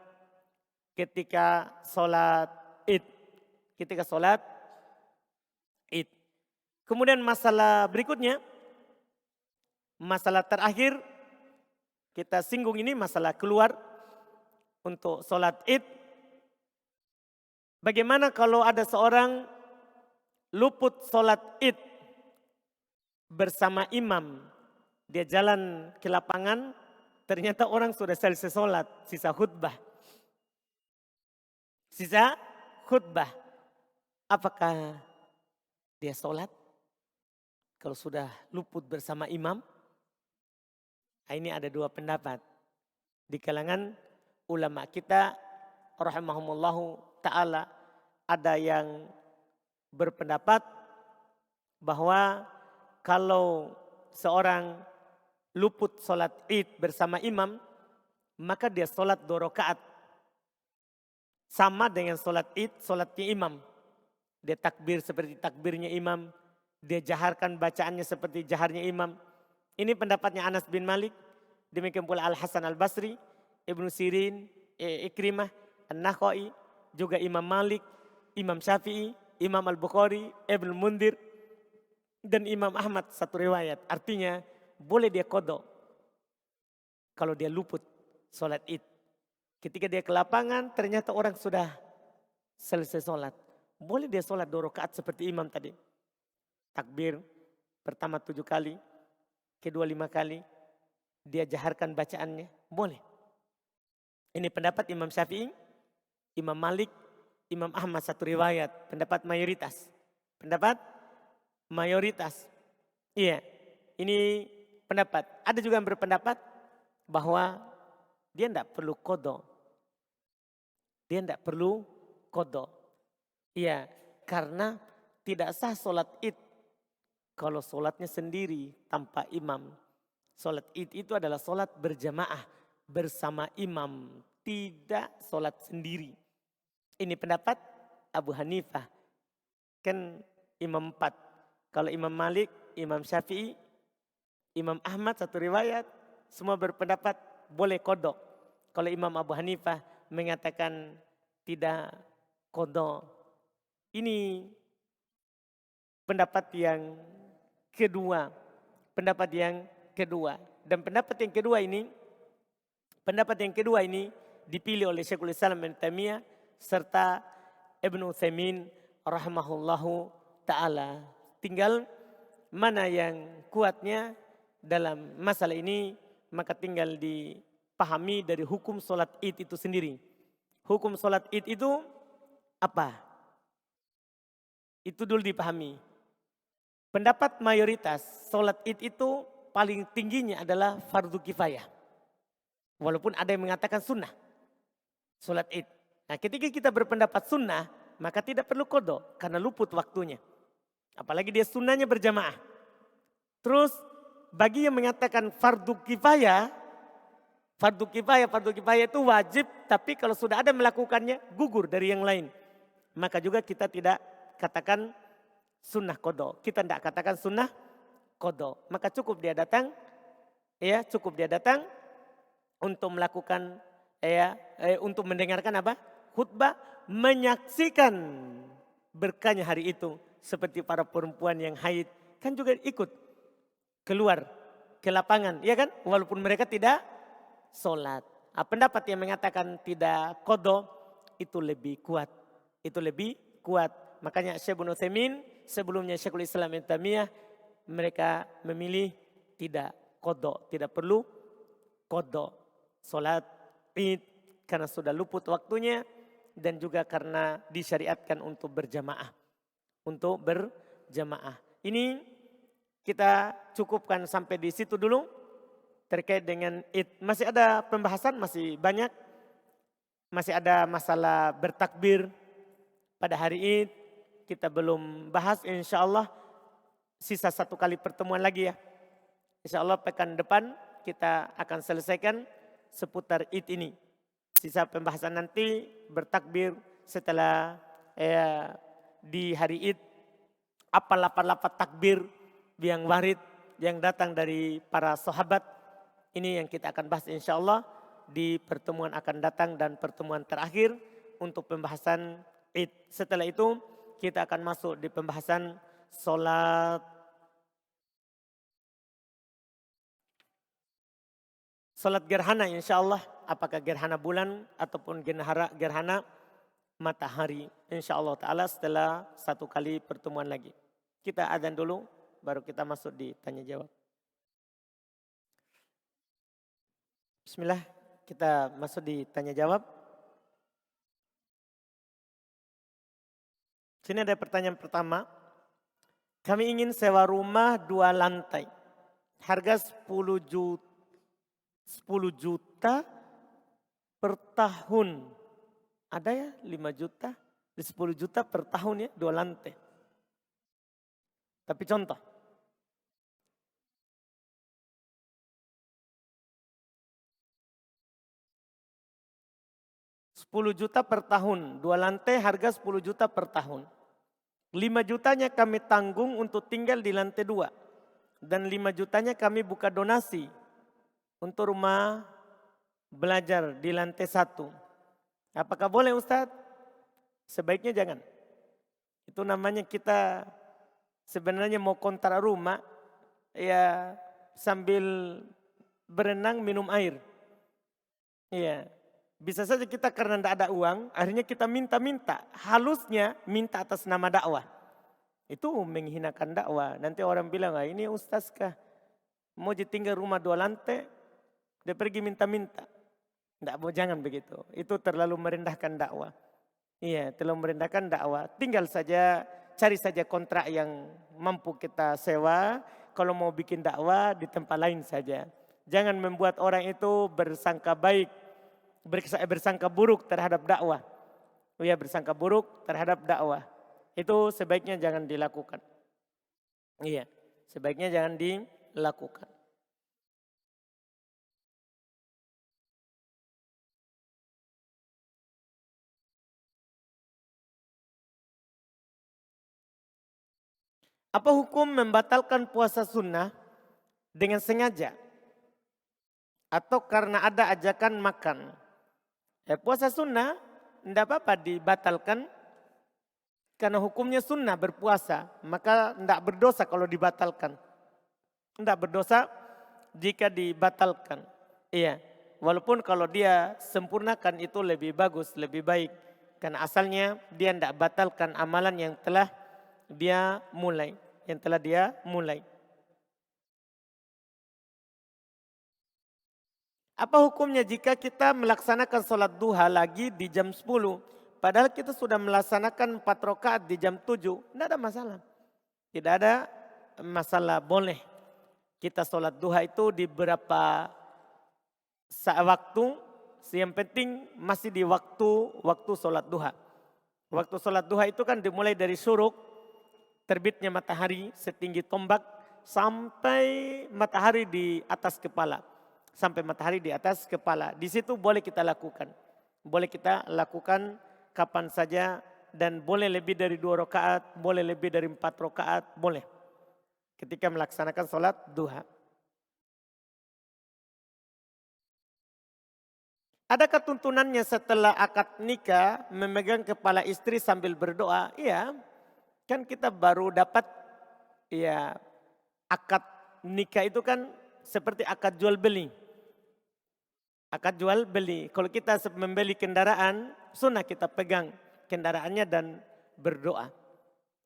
ketika sholat id. Ketika sholat id. Kemudian masalah berikutnya, masalah terakhir kita singgung ini masalah keluar untuk sholat id. Bagaimana kalau ada seorang luput sholat id bersama imam. Dia jalan ke lapangan, ternyata orang sudah selesai sholat, sisa khutbah. Sisa khutbah. Apakah dia sholat? Kalau sudah luput bersama imam? Nah, ini ada dua pendapat. Di kalangan ulama kita, rahimahumullahu ta'ala, ada yang berpendapat bahwa kalau seorang luput sholat id bersama imam, maka dia sholat 2 rakaat. Sama dengan sholat id, sholatnya imam. Dia takbir seperti takbirnya imam. Dia jaharkan bacaannya seperti jaharnya imam. Ini pendapatnya Anas bin Malik. Demikian pula Al-Hasan Al-Basri, Ibnu Sirin, Ikrimah, An-Nakhai, juga Imam Malik, Imam Syafi'i, Imam Al-Bukhari, Ibnu Mundir, dan Imam Ahmad satu riwayat. Artinya boleh dia qadha kalau dia luput sholat id. Ketika dia ke lapangan ternyata orang sudah selesai sholat. Boleh dia sholat 2 rakaat seperti imam tadi. Takbir pertama 7 kali, kedua 5 kali. Dia jaharkan bacaannya, boleh. Ini pendapat Imam Syafi'i, Imam Malik, Imam Ahmad satu riwayat. Pendapat mayoritas. Pendapat mayoritas. Iya, ini pendapat. Ada juga yang berpendapat bahwa dia tidak perlu qadha. Dia tidak perlu qadha. Iya, karena tidak sah sholat id kalau sholatnya sendiri tanpa imam. Sholat id itu adalah sholat berjamaah bersama imam, tidak sholat sendiri. Ini pendapat Abu Hanifah. Kan imam 4. Kalau Imam Malik, Imam Syafi'i, Imam Ahmad satu riwayat, semua berpendapat boleh qadha. Kalau Imam Abu Hanifah mengatakan tidak qadha. Ini pendapat yang kedua. Pendapat yang kedua. Dan pendapat yang kedua ini dipilih oleh Syekhul Islam Ibnu Taimiyah serta Ibnu Utsaimin rahimahullahu ta'ala. Tinggal mana yang kuatnya dalam masalah ini, maka tinggal dipahami dari hukum sholat id itu sendiri. Hukum sholat id itu apa? Itu dulu dipahami. Pendapat mayoritas sholat id itu paling tingginya adalah fardu kifayah. Walaupun ada yang mengatakan sunnah sholat id. Nah, ketika kita berpendapat sunnah, maka tidak perlu qadha karena luput waktunya. Apalagi dia sunnahnya berjamaah. Terus bagi yang mengatakan fardu kifayah itu wajib, tapi kalau sudah ada melakukannya gugur dari yang lain. Maka juga kita tidak katakan sunnah qadha. Kita tidak katakan sunnah qadha. Maka cukup dia datang untuk melakukan untuk mendengarkan apa? Khutbah, menyaksikan berkahnya hari itu. Seperti para perempuan yang haid kan juga ikut keluar ke lapangan, ya kan? Walaupun mereka tidak sholat. Pendapat yang mengatakan tidak qadha itu lebih kuat. Makanya Syekh Ibnu Utsaimin, sebelumnya Syekhul Islam Ibnu Taimiyah, mereka memilih tidak qadha, tidak perlu qadha sholat id karena sudah luput waktunya. dan juga karena disyariatkan untuk berjamaah. Untuk berjamaah. Ini kita cukupkan sampai di situ dulu terkait dengan Id. Masih ada pembahasan, masih banyak. Masih ada masalah bertakbir pada hari Id. Kita belum bahas, insya Allah sisa 1 kali pertemuan lagi ya. Insya Allah pekan depan kita akan selesaikan seputar Id ini. Sisa pembahasan nanti bertakbir setelah di hari Id. Apa lapat-lapat takbir yang warid yang datang dari para sahabat. Ini yang kita akan bahas insya Allah di pertemuan akan datang dan pertemuan terakhir untuk pembahasan Id. Setelah itu kita akan masuk di pembahasan sholat gerhana insya Allah. Apakah gerhana bulan ataupun gerhana matahari. Insya Allah ta'ala setelah 1 kali pertemuan lagi. Kita adzan dulu baru kita masuk di tanya jawab. Bismillah, kita masuk di tanya jawab. Sini ada pertanyaan pertama. Kami ingin sewa rumah 2 lantai. Harga 10 juta per tahun. Ada ya 5 juta, 10 juta per tahun ya 2 lantai. Tapi contoh. Rp10 juta per tahun, 2 lantai harga 10 juta per tahun. 5 jutanya kami tanggung untuk tinggal di lantai 2. Dan 5 jutanya kami buka donasi untuk rumah belajar di lantai 1. Apakah boleh Ustadz? Sebaiknya jangan. Itu namanya kita sebenarnya mau kontrak rumah ya sambil berenang minum air. Iya. Bisa saja kita karena tidak ada uang, akhirnya kita minta-minta. Halusnya minta atas nama dakwah. Itu menghinakan dakwah. Nanti orang bilang, ini ustaz kah? Mau tinggal rumah 2 lantai, dia pergi minta-minta. Tidak mau, jangan begitu. Itu terlalu merendahkan dakwah. Iya, terlalu merendahkan dakwah. Tinggal saja, cari saja kontrak yang mampu kita sewa. Kalau mau bikin dakwah di tempat lain saja. Jangan membuat orang itu bersangka baik. Bersangka buruk terhadap dakwah. Ya, bersangka buruk terhadap dakwah. Itu sebaiknya jangan dilakukan. Iya, sebaiknya jangan dilakukan. Apa hukum membatalkan puasa sunnah dengan sengaja? Atau karena ada ajakan makan? Puasa sunnah tidak apa-apa dibatalkan karena hukumnya sunnah berpuasa. Maka tidak berdosa kalau dibatalkan. Tidak berdosa jika dibatalkan. Iya, walaupun kalau dia sempurnakan itu lebih bagus, lebih baik. Karena asalnya dia tidak batalkan amalan yang telah dia mulai. Apa hukumnya jika kita melaksanakan sholat duha lagi di jam 10? Padahal kita sudah melaksanakan 4 rakaat di jam 7. Tidak ada masalah. Tidak ada masalah, boleh. Kita sholat duha itu di beberapa waktu. Yang penting masih di waktu sholat duha. Waktu sholat duha itu kan dimulai dari syuruk. Terbitnya matahari setinggi tombak. Sampai matahari di atas kepala. Sampai matahari di atas kepala. Di situ boleh kita lakukan. Boleh kita lakukan kapan saja. Dan boleh lebih dari 2 rakaat. Boleh lebih dari 4 rakaat. Boleh. Ketika melaksanakan sholat duha. Adakah tuntunannya setelah akad nikah memegang kepala istri sambil berdoa? Iya. Kan kita baru dapat ya akad nikah itu kan seperti akad jual beli. Akad jual beli. Kalau kita membeli kendaraan, sunnah kita pegang kendaraannya dan berdoa.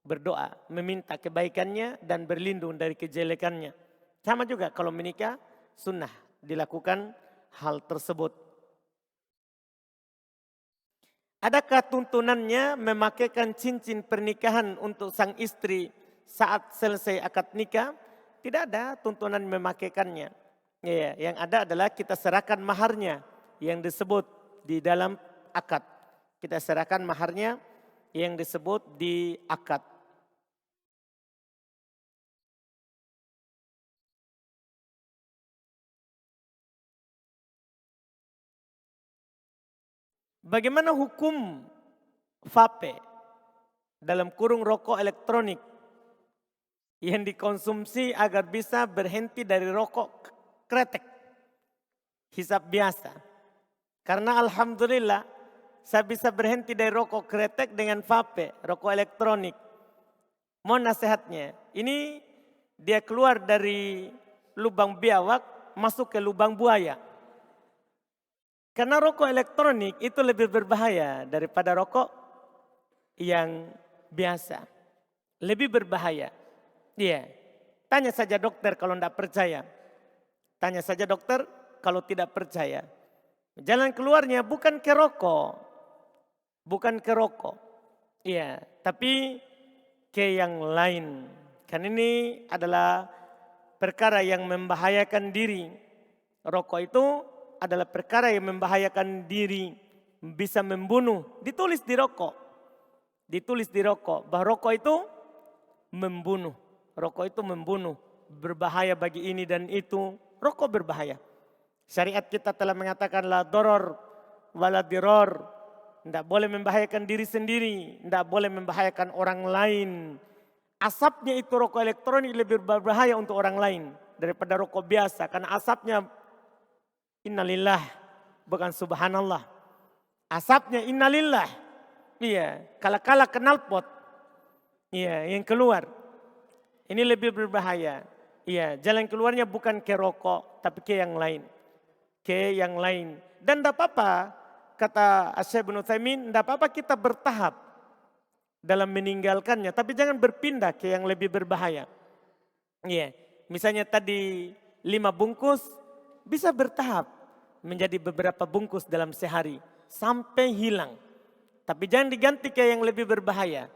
Berdoa, meminta kebaikannya dan berlindung dari kejelekannya. Sama juga kalau menikah, sunnah dilakukan hal tersebut. Adakah tuntunannya memakaikan cincin pernikahan untuk sang istri saat selesai akad nikah? Tidak ada tuntunan memakaikannya. Ya, yang ada adalah kita serahkan maharnya yang disebut di dalam akad. Kita serahkan maharnya yang disebut di akad. Bagaimana hukum vape dalam kurung rokok elektronik yang dikonsumsi agar bisa berhenti dari rokok kretek, hisap biasa. Karena alhamdulillah saya bisa berhenti dari rokok kretek dengan vape, rokok elektronik. Mohon nasihatnya, ini dia keluar dari lubang biawak masuk ke lubang buaya. Karena rokok elektronik itu lebih berbahaya daripada rokok yang biasa. Lebih berbahaya. Iya. Tanya saja dokter kalau tidak percaya. Tanya saja dokter kalau tidak percaya. Jalan keluarnya bukan ke rokok. Bukan ke rokok. Iya. Tapi ke yang lain. Kan ini adalah perkara yang membahayakan diri. Rokok itu adalah perkara yang membahayakan diri, bisa membunuh. Ditulis di rokok. Ditulis di rokok bahwa rokok itu membunuh. Rokok itu membunuh. Berbahaya bagi ini dan itu. Rokok berbahaya. Syariat kita telah mengatakan la doror wala diror. Tidak boleh membahayakan diri sendiri. Tidak boleh membahayakan orang lain. Asapnya itu rokok elektronik lebih berbahaya untuk orang lain daripada rokok biasa. Karena asapnya innalillah, bukan subhanallah. Asapnya innalillah. Iya, kala-kala knalpot. Iya, yang keluar. Ini lebih berbahaya. Iya, jalan keluarnya bukan ke rokok, tapi ke yang lain. Ke yang lain. Dan tidak apa-apa, kata Syekh Ibnu Utsaimin, tidak apa-apa kita bertahap dalam meninggalkannya. Tapi jangan berpindah ke yang lebih berbahaya. Iya, misalnya tadi 5 bungkus, bisa bertahap menjadi beberapa bungkus dalam sehari sampai hilang. Tapi jangan diganti ke yang lebih berbahaya.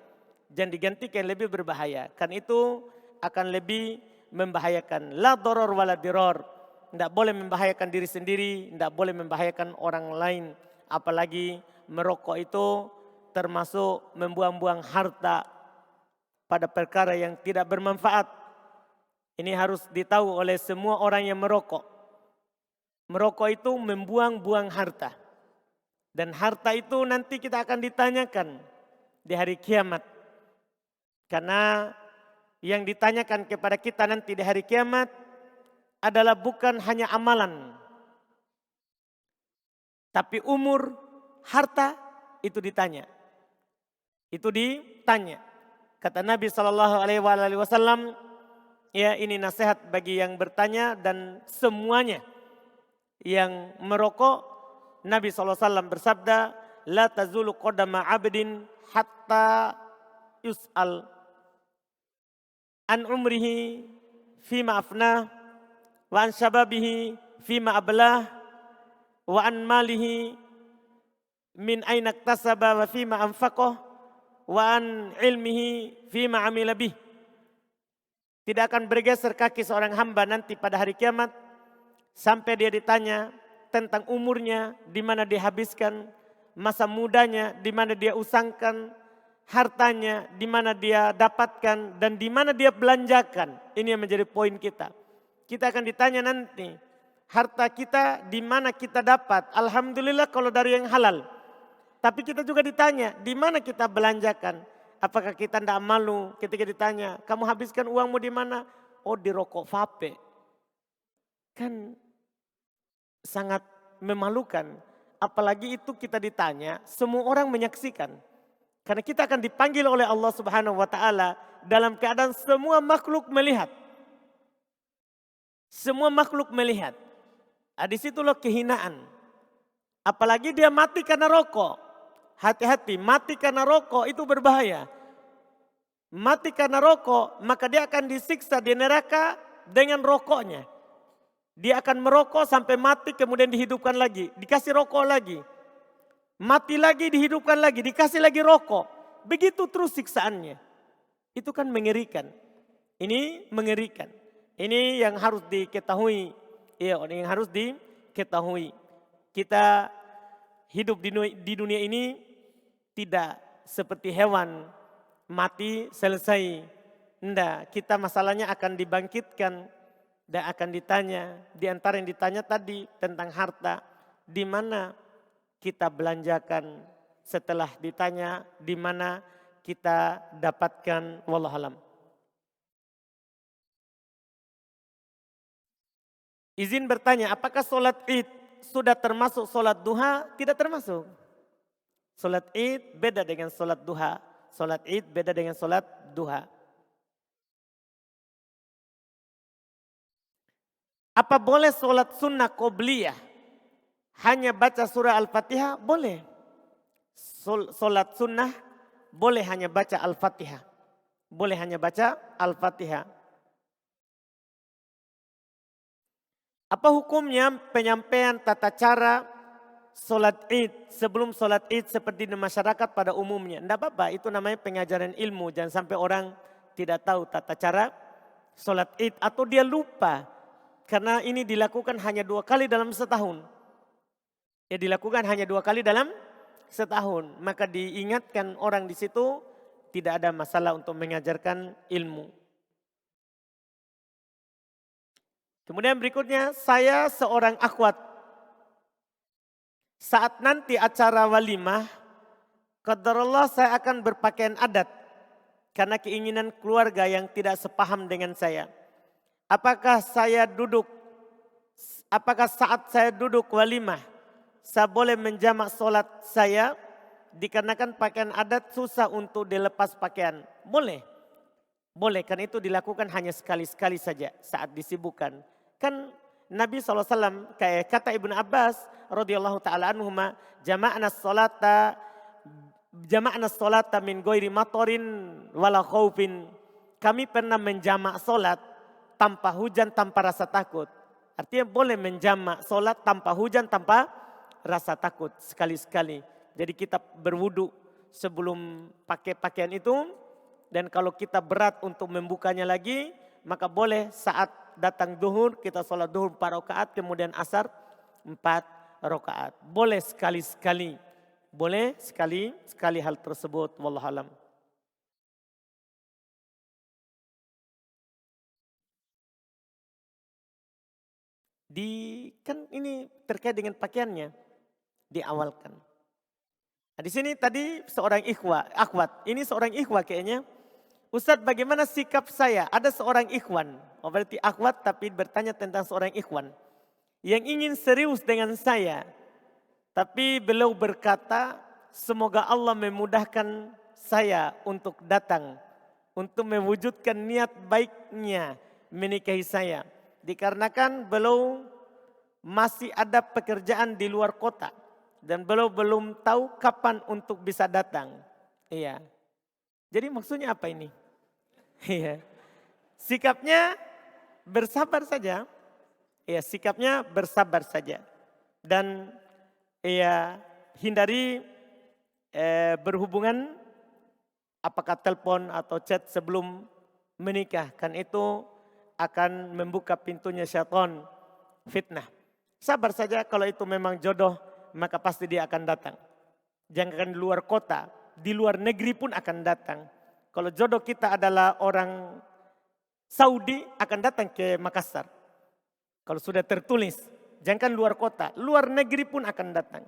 Jangan diganti ke yang lebih berbahaya. Kan itu akan lebih membahayakan. La doror wala diror. Tidak boleh membahayakan diri sendiri. Tidak boleh membahayakan orang lain. Apalagi merokok itu termasuk membuang-buang harta pada perkara yang tidak bermanfaat. Ini harus ditahu oleh semua orang yang merokok. Merokok itu membuang-buang harta. Dan harta itu nanti kita akan ditanyakan di hari kiamat. Karena yang ditanyakan kepada kita nanti di hari kiamat adalah bukan hanya amalan. Tapi umur, harta itu ditanya. Itu ditanya. Kata Nabi SAW, ya ini nasihat bagi yang bertanya dan semuanya. Yang merokok, Nabi SAW bersabda, la tazulu qadama abdin hatta yus'al an umrihi fima afnah wa an syababihi fima ablah wa an malihi min aina iktasaba wa fima anfaqah wa an ilmihi fima amila bih. Tidak akan bergeser kaki seorang hamba nanti pada hari kiamat sampai dia ditanya tentang umurnya, di mana dia habiskan, masa mudanya, di mana dia usangkan, hartanya, di mana dia dapatkan, dan di mana dia belanjakan. Ini yang menjadi poin kita. Kita akan ditanya nanti, harta kita di mana kita dapat. Alhamdulillah kalau dari yang halal. Tapi kita juga ditanya, di mana kita belanjakan. Apakah kita tidak malu ketika ditanya, kamu habiskan uangmu di mana? Oh di rokok vape. Kan sangat memalukan. Apalagi itu kita ditanya, semua orang menyaksikan. Karena kita akan dipanggil oleh Allah Subhanahu wa taala dalam keadaan semua makhluk melihat. Semua makhluk melihat. Disitulah kehinaan. Apalagi dia mati karena rokok. Hati-hati, mati karena rokok itu berbahaya. Mati karena rokok, maka dia akan disiksa di neraka dengan rokoknya. Dia akan merokok sampai mati kemudian dihidupkan lagi. Dikasih rokok lagi. mati lagi, dihidupkan lagi, dikasih lagi rokok. Begitu terus siksaannya. Itu kan mengerikan. Ini mengerikan. Ini yang harus diketahui. Iya, yang harus diketahui. Kita hidup di dunia ini tidak seperti hewan mati selesai. Enggak, kita masalahnya akan dibangkitkan dan akan ditanya. Di antara yang ditanya tadi tentang harta, di mana kita belanjakan, setelah ditanya di mana kita dapatkan, wallahualam. Izin bertanya, apakah sholat id sudah termasuk sholat duha? Tidak termasuk. Sholat id beda dengan sholat duha. Sholat id beda dengan sholat duha. Apa boleh sholat sunnah qobliyah hanya baca surah Al-Fatihah? Boleh. Sholat sunnah boleh hanya baca Al-Fatihah. Boleh hanya baca Al-Fatihah. Apa hukumnya penyampaian tata cara sholat id sebelum sholat id seperti di masyarakat pada umumnya? Tidak apa-apa, itu namanya pengajaran ilmu. Jangan sampai orang tidak tahu tata cara sholat id atau dia lupa. Karena ini dilakukan hanya 2 kali dalam setahun. Ya, dilakukan hanya 2 kali dalam setahun. Maka diingatkan orang di situ, tidak ada masalah untuk mengajarkan ilmu. Kemudian berikutnya, saya seorang akhwat. Saat nanti acara walimah, qadarullah saya akan berpakaian adat. Karena keinginan keluarga yang tidak sepaham dengan saya. Apakah saat saya duduk walimah, saya boleh menjamak sholat saya? Dikarenakan pakaian adat susah untuk dilepas pakaian. Boleh. Boleh, kan itu dilakukan hanya sekali-sekali saja saat disibukkan. Kan Nabi SAW, kayak kata Ibnu Abbas radhiyallahu ta'ala anhuma, jama'na sholata min ghairi matorin wala khaufin. Kami pernah menjamak sholat tanpa hujan, tanpa rasa takut. Artinya boleh menjamak sholat tanpa hujan, tanpa rasa takut sekali-sekali. Jadi kita berwudu sebelum pakai pakaian itu. Dan kalau kita berat untuk membukanya lagi, maka boleh saat datang duhur, kita sholat duhur 4 rakaat, kemudian asar 4 rakaat. Boleh sekali-sekali. Boleh sekali hal tersebut. Wallahualam. Kan ini terkait dengan pakaiannya, diawalkan. Nah, di sini tadi seorang akhwat. Ini seorang ikhwah kayaknya. Ustadz, bagaimana sikap saya? Ada seorang ikhwan. Oh, berarti akhwat tapi bertanya tentang seorang ikhwan yang ingin serius dengan saya. Tapi beliau berkata, semoga Allah memudahkan saya untuk datang. Untuk mewujudkan niat baiknya menikahi saya. Dikarenakan beliau masih ada pekerjaan di luar kota. Dan beliau belum tahu kapan untuk bisa datang. Iya. Jadi maksudnya apa ini? Iya. Sikapnya bersabar saja. Iya, sikapnya bersabar saja. Dan iya, hindari berhubungan apakah telepon atau chat sebelum menikah. Kan itu akan membuka pintunya syaitan, fitnah. Sabar saja, kalau itu memang jodoh, maka pasti dia akan datang. Jangan di luar kota, di luar negeri pun akan datang. Kalau jodoh kita adalah orang Saudi, akan datang ke Makassar. Kalau sudah tertulis, jangan luar kota, luar negeri pun akan datang.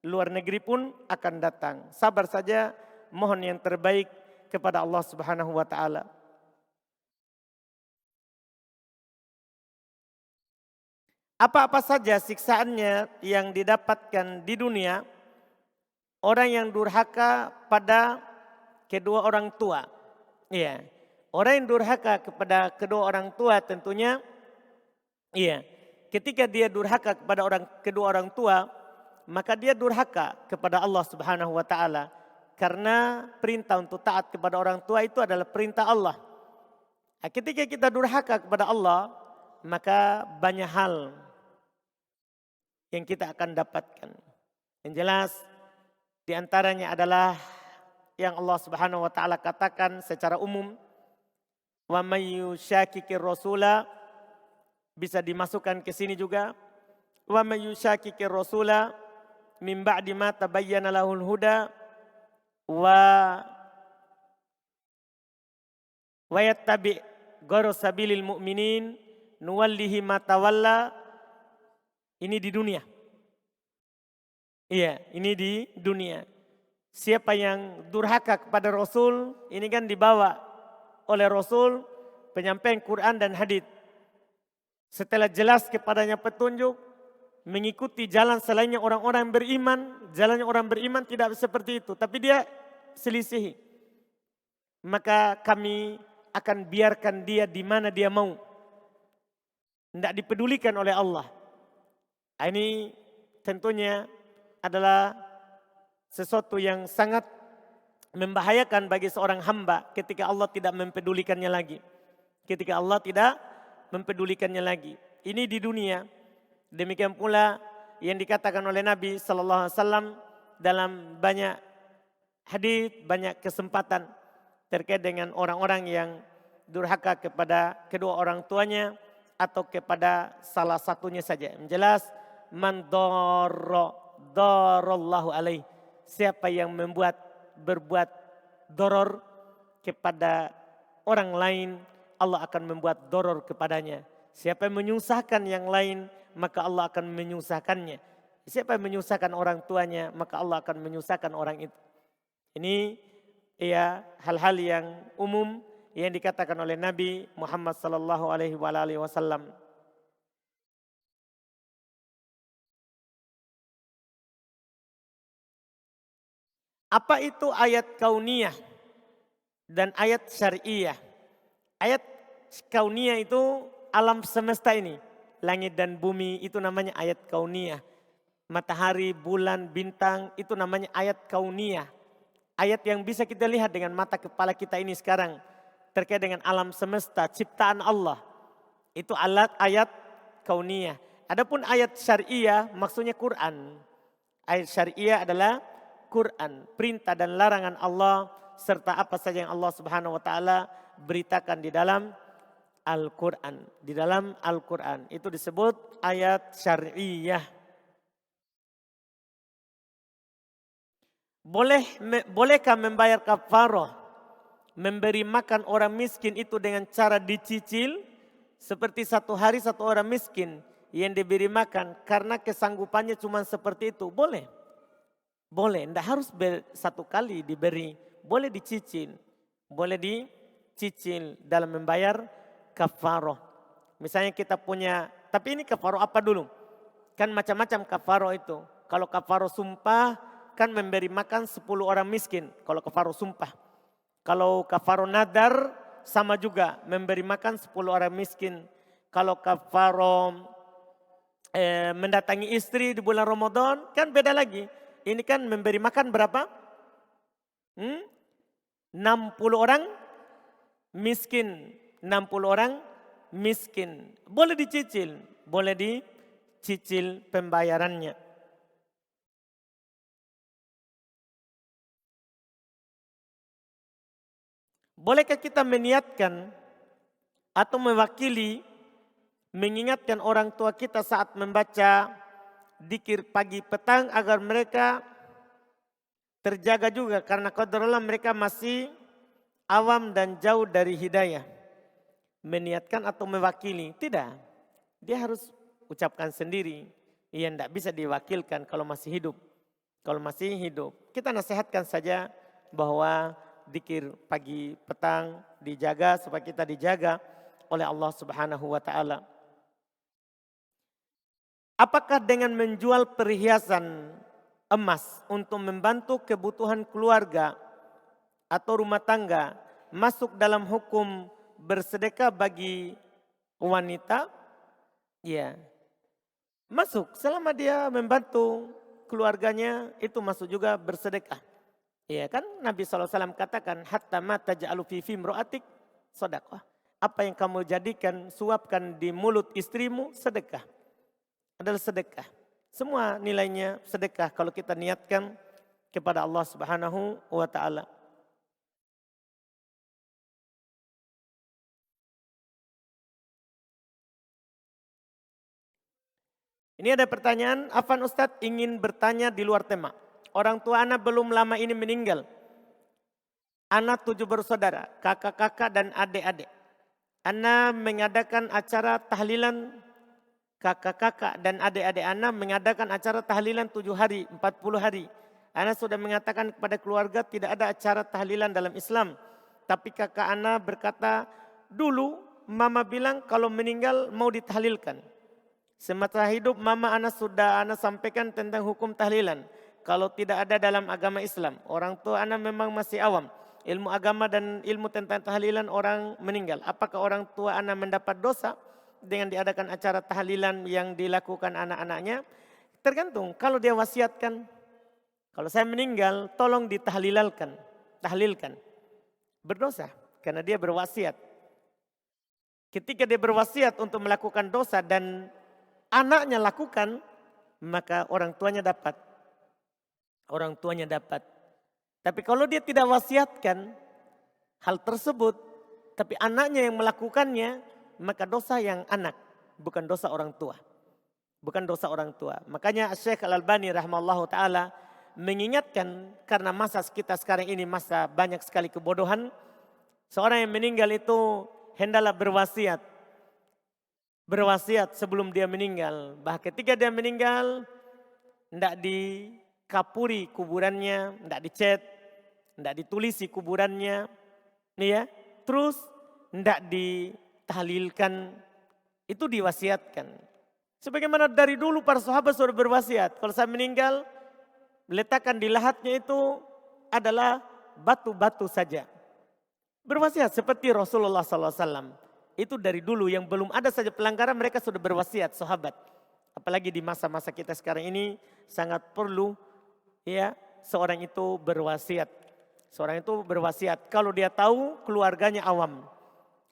Luar negeri pun akan datang. Sabar saja, mohon yang terbaik kepada Allah Subhanahu wa taala. Apa-apa saja siksaannya yang didapatkan di dunia, orang yang durhaka pada kedua orang tua. Iya. Orang yang durhaka kepada kedua orang tua tentunya, iya. Ketika dia durhaka kepada kedua orang tua, maka dia durhaka kepada Allah Subhanahu wa taala. Karena perintah untuk taat kepada orang tua itu adalah perintah Allah. Nah, ketika kita durhaka kepada Allah, maka banyak hal yang kita akan dapatkan. Yang jelas Di antaranya adalah yang Allah Subhanahu wa taala katakan secara umum, wa may yushaqiqir rasula, bisa dimasukkan ke sini juga, wa may yushaqiqir rasula min ba'di ma tabayyana lahul huda wa yattabi' ghayra sabilil mu'minin nuwallihi ma tawalla. Ini di dunia. Iya, ini di dunia. Siapa yang durhaka kepada Rasul, ini kan dibawa oleh Rasul penyampaian Quran dan hadits. Setelah jelas kepadanya petunjuk, mengikuti jalan selainnya orang-orang beriman, jalannya orang beriman tidak seperti itu, tapi dia selisihi. Maka kami akan biarkan dia di mana dia mau. Tidak dipedulikan oleh Allah. Ini tentunya adalah sesuatu yang sangat membahayakan bagi seorang hamba ketika Allah tidak mempedulikannya lagi. Ketika Allah tidak mempedulikannya lagi. Ini di dunia. Demikian pula yang dikatakan oleh Nabi SAW dalam banyak hadis, banyak kesempatan terkait dengan orang-orang yang durhaka kepada kedua orang tuanya atau kepada salah satunya saja. Yang jelas, man darallahu alaih. Siapa yang berbuat doror kepada orang lain, Allah akan membuat doror kepadanya. Siapa yang menyusahkan yang lain, maka Allah akan menyusahkannya. Siapa yang menyusahkan orang tuanya, maka Allah akan menyusahkan orang itu. Ini ya hal-hal yang umum yang dikatakan oleh Nabi Muhammad sallallahu alaihi wasallam. Apa itu ayat kauniyah dan ayat syari'iyah? Ayat kauniyah itu alam semesta ini. Langit dan bumi itu namanya ayat kauniyah. Matahari, bulan, bintang itu namanya ayat kauniyah. Ayat yang bisa kita lihat dengan mata kepala kita ini sekarang. Terkait dengan alam semesta, ciptaan Allah. Itu ayat kauniyah. Adapun ayat syari'iyah maksudnya Quran. Ayat syari'iyah adalah Quran, perintah dan larangan Allah serta apa saja yang Allah Subhanahu wa taala beritakan di dalam Al-Quran. Di dalam Al-Quran itu disebut ayat syari'iyah. Bolehkah membayar kafarah, memberi makan orang miskin itu dengan cara dicicil? Seperti satu hari satu orang miskin yang diberi makan karena kesanggupannya cuma seperti itu. Boleh. Boleh, tidak harus satu kali diberi. Boleh dicicil. Boleh dicicil dalam membayar kafaroh. Misalnya kita punya, tapi ini kafaroh apa dulu? Kan macam-macam kafaroh itu. Kalau kafaroh sumpah kan memberi makan 10 orang miskin. Kalau kafaroh sumpah. Kalau kafaroh nadar sama juga memberi makan 10 orang miskin. Kalau kafaroh mendatangi istri di bulan Ramadan kan beda lagi. Ini kan memberi makan berapa? 60 orang miskin. 60 orang miskin. Boleh dicicil. Boleh dicicil pembayarannya. Bolehkah kita meniatkan atau mewakili mengingatkan orang tua kita saat membaca dzikir pagi petang agar mereka terjaga juga karena qadarullah mereka masih awam dan jauh dari hidayah. Meniatkan atau mewakili? Tidak. Dia harus ucapkan sendiri. Ia tidak bisa diwakilkan kalau masih hidup. Kalau masih hidup. Kita nasihatkan saja bahwa dzikir pagi petang dijaga supaya kita dijaga oleh Allah Subhanahu wa taala. Apakah dengan menjual perhiasan emas untuk membantu kebutuhan keluarga atau rumah tangga masuk dalam hukum bersedekah bagi wanita? Ya, masuk. Selama dia membantu keluarganya itu masuk juga bersedekah. Ya kan Nabi SAW katakan hatta ma taj'alu fi fimro'atik sedekah. Apa yang kamu jadikan, suapkan di mulut istrimu sedekah. Adalah sedekah. Semua nilainya sedekah kalau kita niatkan kepada Allah Subhanahu wa taala. Ini ada pertanyaan, Afan Ustadz ingin bertanya di luar tema. Orang tua anak belum lama ini meninggal. Anak 7 bersaudara, kakak-kakak dan adik-adik. Anak mengadakan acara tahlilan, kakak-kakak dan adik-adik anak mengadakan acara tahlilan 7 hari, 40 hari. Anak sudah mengatakan kepada keluarga tidak ada acara tahlilan dalam Islam. Tapi kakak anak berkata, dulu mama bilang kalau meninggal mau ditahlilkan. Semasa hidup mama anak sudah anak sampaikan tentang hukum tahlilan. Kalau tidak ada dalam agama Islam. Orang tua anak memang masih awam. Ilmu agama dan ilmu tentang tahlilan orang meninggal. Apakah orang tua anak mendapat dosa dengan diadakan acara tahlilan yang dilakukan anak-anaknya? Tergantung. Kalau dia wasiatkan. Kalau saya meninggal tolong ditahlilalkan. Tahlilkan. Berdosa. Karena dia berwasiat. Ketika dia berwasiat untuk melakukan dosa dan anaknya lakukan, maka orang tuanya dapat. Orang tuanya dapat. Tapi kalau dia tidak wasiatkan hal tersebut, tapi anaknya yang melakukannya, maka dosa yang anak, bukan dosa orang tua. Bukan dosa orang tua. Makanya Syekh Al-Albani rahimahullah ta'ala mengingatkan, karena masa kita sekarang ini masa banyak sekali kebodohan, seorang yang meninggal itu hendaklah berwasiat. Berwasiat sebelum dia meninggal. Bahkan ketika dia meninggal, tidak dikapuri kuburannya, tidak dicat, tidak ditulisi kuburannya. Ya. Terus tidak ditahlilkan, itu diwasiatkan. Sebagaimana dari dulu para sahabat sudah berwasiat. Kalau saya meninggal, letakkan di lahatnya itu adalah batu-batu saja. Berwasiat seperti Rasulullah SAW. Itu dari dulu yang belum ada saja pelanggaran mereka sudah berwasiat sahabat. Apalagi di masa-masa kita sekarang ini sangat perlu ya seorang itu berwasiat. Seorang itu berwasiat kalau dia tahu keluarganya awam.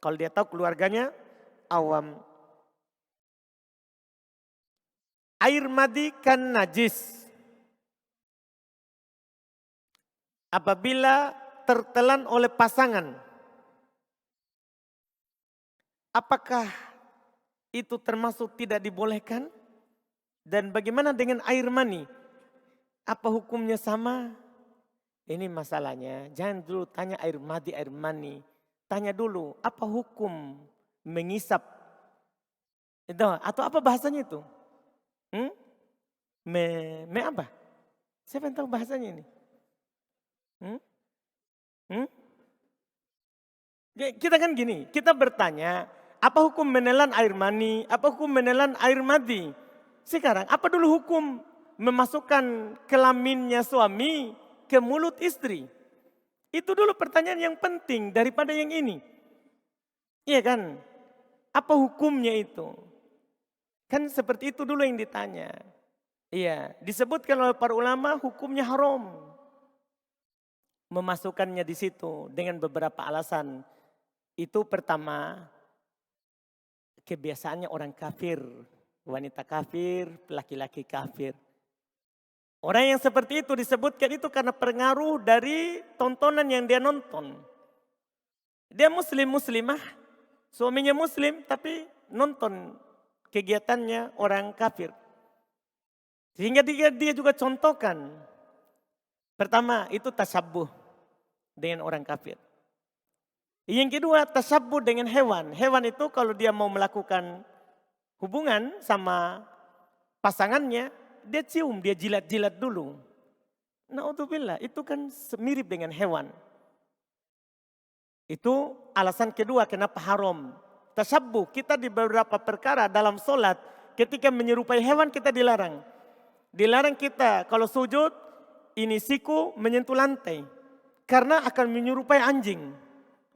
Kalau dia tahu keluarganya awam. Air madi kan najis. Apabila tertelan oleh pasangan. Apakah itu termasuk tidak dibolehkan? Dan bagaimana dengan air mani? Apa hukumnya sama? Ini masalahnya. Jangan dulu tanya air madi, air mani. Tanya dulu, apa hukum mengisap? Atau apa bahasanya itu? Apa? Siapa yang tahu bahasanya ini? Kita kan gini, kita bertanya, apa hukum menelan air mani, apa hukum menelan air madi? Sekarang, apa dulu hukum memasukkan kelaminnya suami ke mulut istri? Itu dulu pertanyaan yang penting daripada yang ini. Iya kan? Apa hukumnya itu? Kan seperti itu dulu yang ditanya. Iya, disebutkan oleh para ulama hukumnya haram. Memasukkannya di situ dengan beberapa alasan. Itu pertama, kebiasaannya orang kafir, wanita kafir, laki-laki kafir. Orang yang seperti itu disebutkan itu karena pengaruh dari tontonan yang dia nonton. Dia muslimah, suaminya muslim tapi nonton kegiatannya orang kafir. Sehingga dia juga contohkan. Pertama itu tasabbuh dengan orang kafir. Yang kedua tasabbuh dengan hewan. Hewan itu kalau dia mau melakukan hubungan sama pasangannya, dia cium, dia jilat-jilat dulu. Na'udzubillah, itu kan mirip dengan hewan. Itu alasan kedua kenapa haram. Tasabbuh, kita di beberapa perkara dalam solat, ketika menyerupai hewan kita dilarang. Dilarang kita kalau sujud, ini siku menyentuh lantai. Karena akan menyerupai anjing.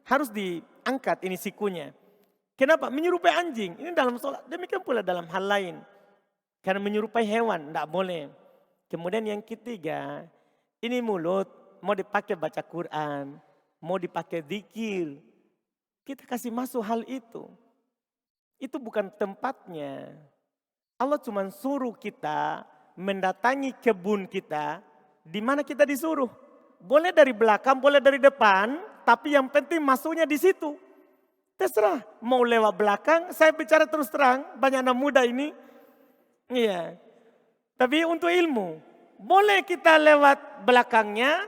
Harus diangkat ini sikunya. Kenapa? Menyerupai anjing. Ini dalam sholat. Demikian pula dalam hal lain. Karena menyerupai hewan. Tidak boleh. Kemudian yang ketiga. Ini mulut. Mau dipakai baca Quran. Mau dipakai zikir. Kita kasih masuk hal itu. Itu bukan tempatnya. Allah cuma suruh kita mendatangi kebun kita. Di mana kita disuruh. Boleh dari belakang, boleh dari depan, tapi yang penting masuknya di situ. Terserah, mau lewat belakang, saya bicara terus terang, banyak anak muda ini. Iya, tapi untuk ilmu. Boleh kita lewat belakangnya,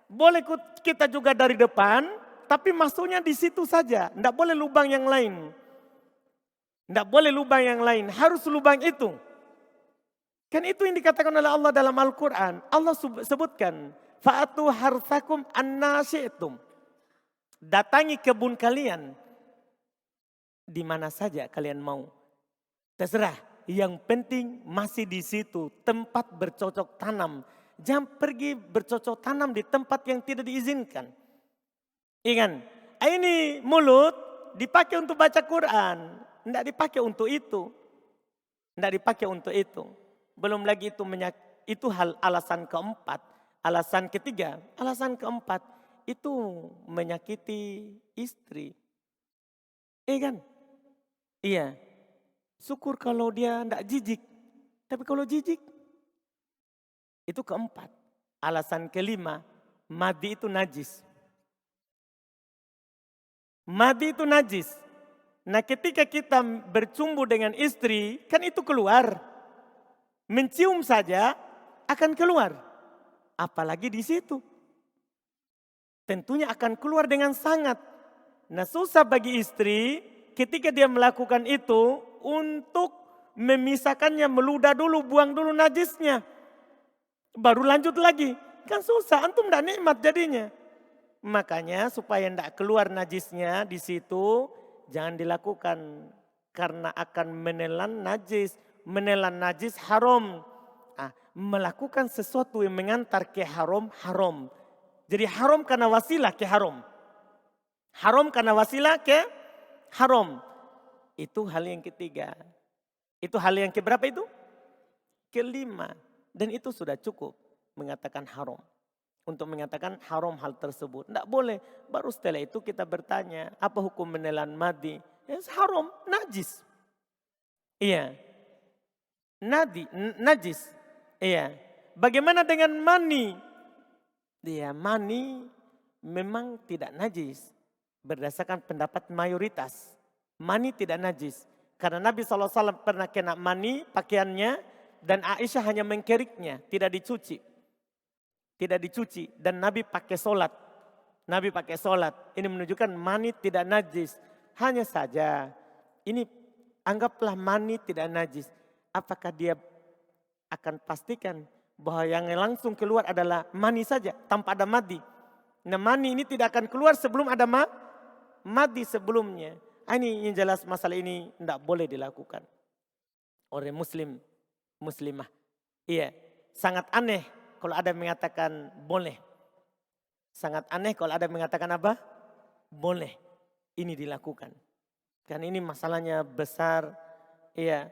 boleh kita juga dari depan, tapi masuknya di situ saja. Tidak boleh lubang yang lain. Tidak boleh lubang yang lain, harus lubang itu. Kan itu yang dikatakan oleh Allah dalam Al-Quran. Allah sebutkan, fa'atu harthakum anna syi'tum. Datangi kebun kalian, di mana saja kalian mau. Terserah, yang penting masih di situ, tempat bercocok tanam. Jangan pergi bercocok tanam di tempat yang tidak diizinkan. Ingat, ini mulut dipakai untuk baca Quran. Tidak dipakai untuk itu. Tidak dipakai untuk itu. Belum lagi itu alasan keempat. Alasan ketiga, alasan keempat itu menyakiti istri. Iya kan? Iya. Syukur kalau dia tidak jijik. Tapi kalau jijik, itu keempat. Alasan kelima, madi itu najis. Madi itu najis. Nah ketika kita bercumbu dengan istri, kan itu keluar. Mencium saja akan keluar. Apalagi di situ. Tentunya akan keluar dengan sangat. Nah susah bagi istri ketika dia melakukan itu untuk memisahkannya, meludah dulu, buang dulu najisnya. Baru lanjut lagi. Kan susah, antum tidak nikmat jadinya. Makanya supaya tidak keluar najisnya di situ, jangan dilakukan. Karena akan menelan najis. Menelan najis haram. Melakukan sesuatu yang mengantar ke haram, haram. Jadi haram karena wasilah ke haram. Haram karena wasilah ke haram. Itu hal yang ketiga. Itu hal yang keberapa itu? Kelima. Dan itu sudah cukup mengatakan haram. Untuk mengatakan haram hal tersebut. Tidak boleh. Baru setelah itu kita bertanya, apa hukum menelan madi? Haram, najis. Iya. Najis. Iya. Bagaimana dengan mani? Iya, mani memang tidak najis. Berdasarkan pendapat mayoritas. Mani tidak najis. Karena Nabi SAW pernah kena mani pakaiannya. Dan Aisyah hanya mengkeriknya. Tidak dicuci. Tidak dicuci. Dan Nabi pakai solat. Nabi pakai solat. Ini menunjukkan mani tidak najis. Hanya saja. Ini anggaplah mani tidak najis. Apakah dia akan pastikan bahwa yang langsung keluar adalah mani saja tanpa ada madi. Nah mani ini tidak akan keluar sebelum ada madi sebelumnya. Ini yang jelas masalah ini tidak boleh dilakukan oleh muslimah. Iya, sangat aneh kalau ada yang mengatakan boleh. Sangat aneh kalau ada yang mengatakan apa? Boleh. Ini dilakukan. Karena ini masalahnya besar. Iya.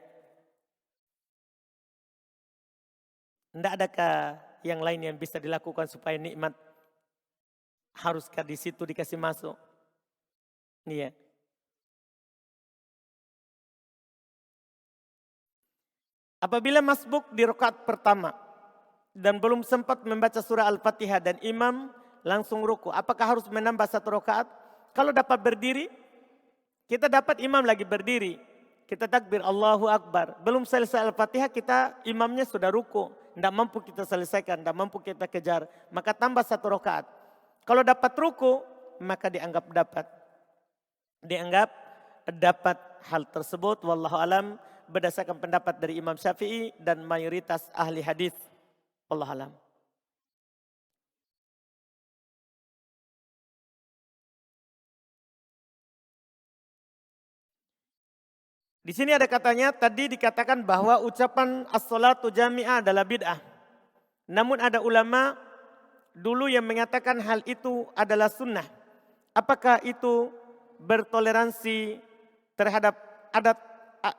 Tidak adakah yang lain yang bisa dilakukan supaya nikmat? Haruskah di situ dikasih masuk? Iya. Apabila masbuk di rakaat pertama dan belum sempat membaca surah Al-Fatihah dan imam langsung ruku, apakah harus menambah satu rakaat? Kalau dapat berdiri, kita dapat imam lagi berdiri. Kita takbir Allahu Akbar. Belum selesai Al-Fatihah imamnya sudah ruku. Tidak mampu kita selesaikan, tidak mampu kita kejar. Maka tambah satu rakaat. Kalau dapat ruku, maka dianggap dapat. Dianggap dapat hal tersebut. Wallahu alam berdasarkan pendapat dari Imam Syafi'i dan mayoritas ahli hadis. Wallahu alam. Di sini ada katanya, tadi dikatakan bahwa ucapan as-salatu jami'ah adalah bid'ah. Namun ada ulama dulu yang mengatakan hal itu adalah sunnah. Apakah itu bertoleransi terhadap adat?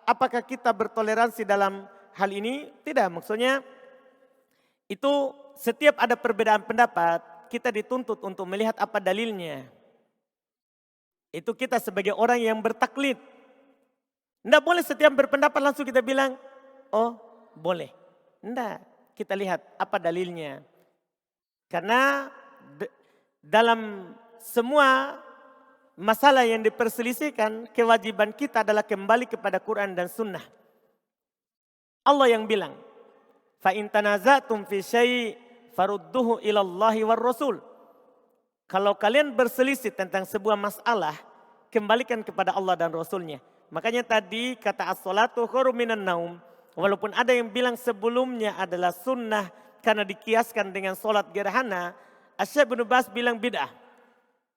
Apakah kita bertoleransi dalam hal ini? Tidak, maksudnya itu setiap ada perbedaan pendapat, kita dituntut untuk melihat apa dalilnya. Itu kita sebagai orang yang bertaklid. Tidak boleh setiap berpendapat langsung kita bilang, oh boleh. Tidak, kita lihat apa dalilnya. Karena dalam semua masalah yang diperselisihkan, kewajiban kita adalah kembali kepada Quran dan Sunnah. Allah yang bilang, fa in tanaza'tum fi syai' farudduhu ilallahi war rasul. Kalau kalian berselisih tentang sebuah masalah, kembalikan kepada Allah dan Rasulnya. Makanya tadi kata as-salatu khairum minan naum. Walaupun ada yang bilang sebelumnya adalah sunnah karena dikiaskan dengan solat gerhana, Asy-Syaikh Ibnu Baz bilang bid'ah.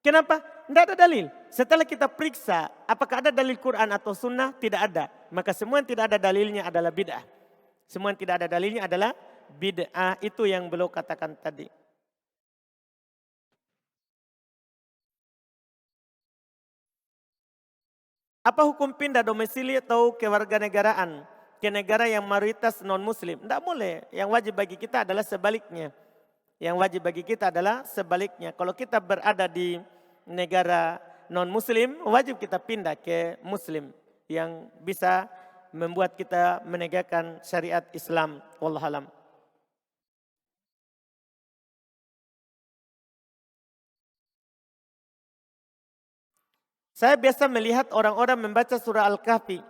Kenapa? Tidak ada dalil. Setelah kita periksa apakah ada dalil Quran atau sunnah, tidak ada. Maka semua yang tidak ada dalilnya adalah bid'ah. Semua yang tidak ada dalilnya adalah bid'ah. Itu yang beliau katakan tadi. Apa hukum pindah domisili atau kewarganegaraan ke negara yang mayoritas non-muslim? Tidak boleh. Yang wajib bagi kita adalah sebaliknya. Yang wajib bagi kita adalah sebaliknya. Kalau kita berada di negara non-muslim, wajib kita pindah ke muslim. Yang bisa membuat kita menegakkan syariat Islam. Wallahualam. Saya biasa melihat orang-orang membaca surah Al-Kahfi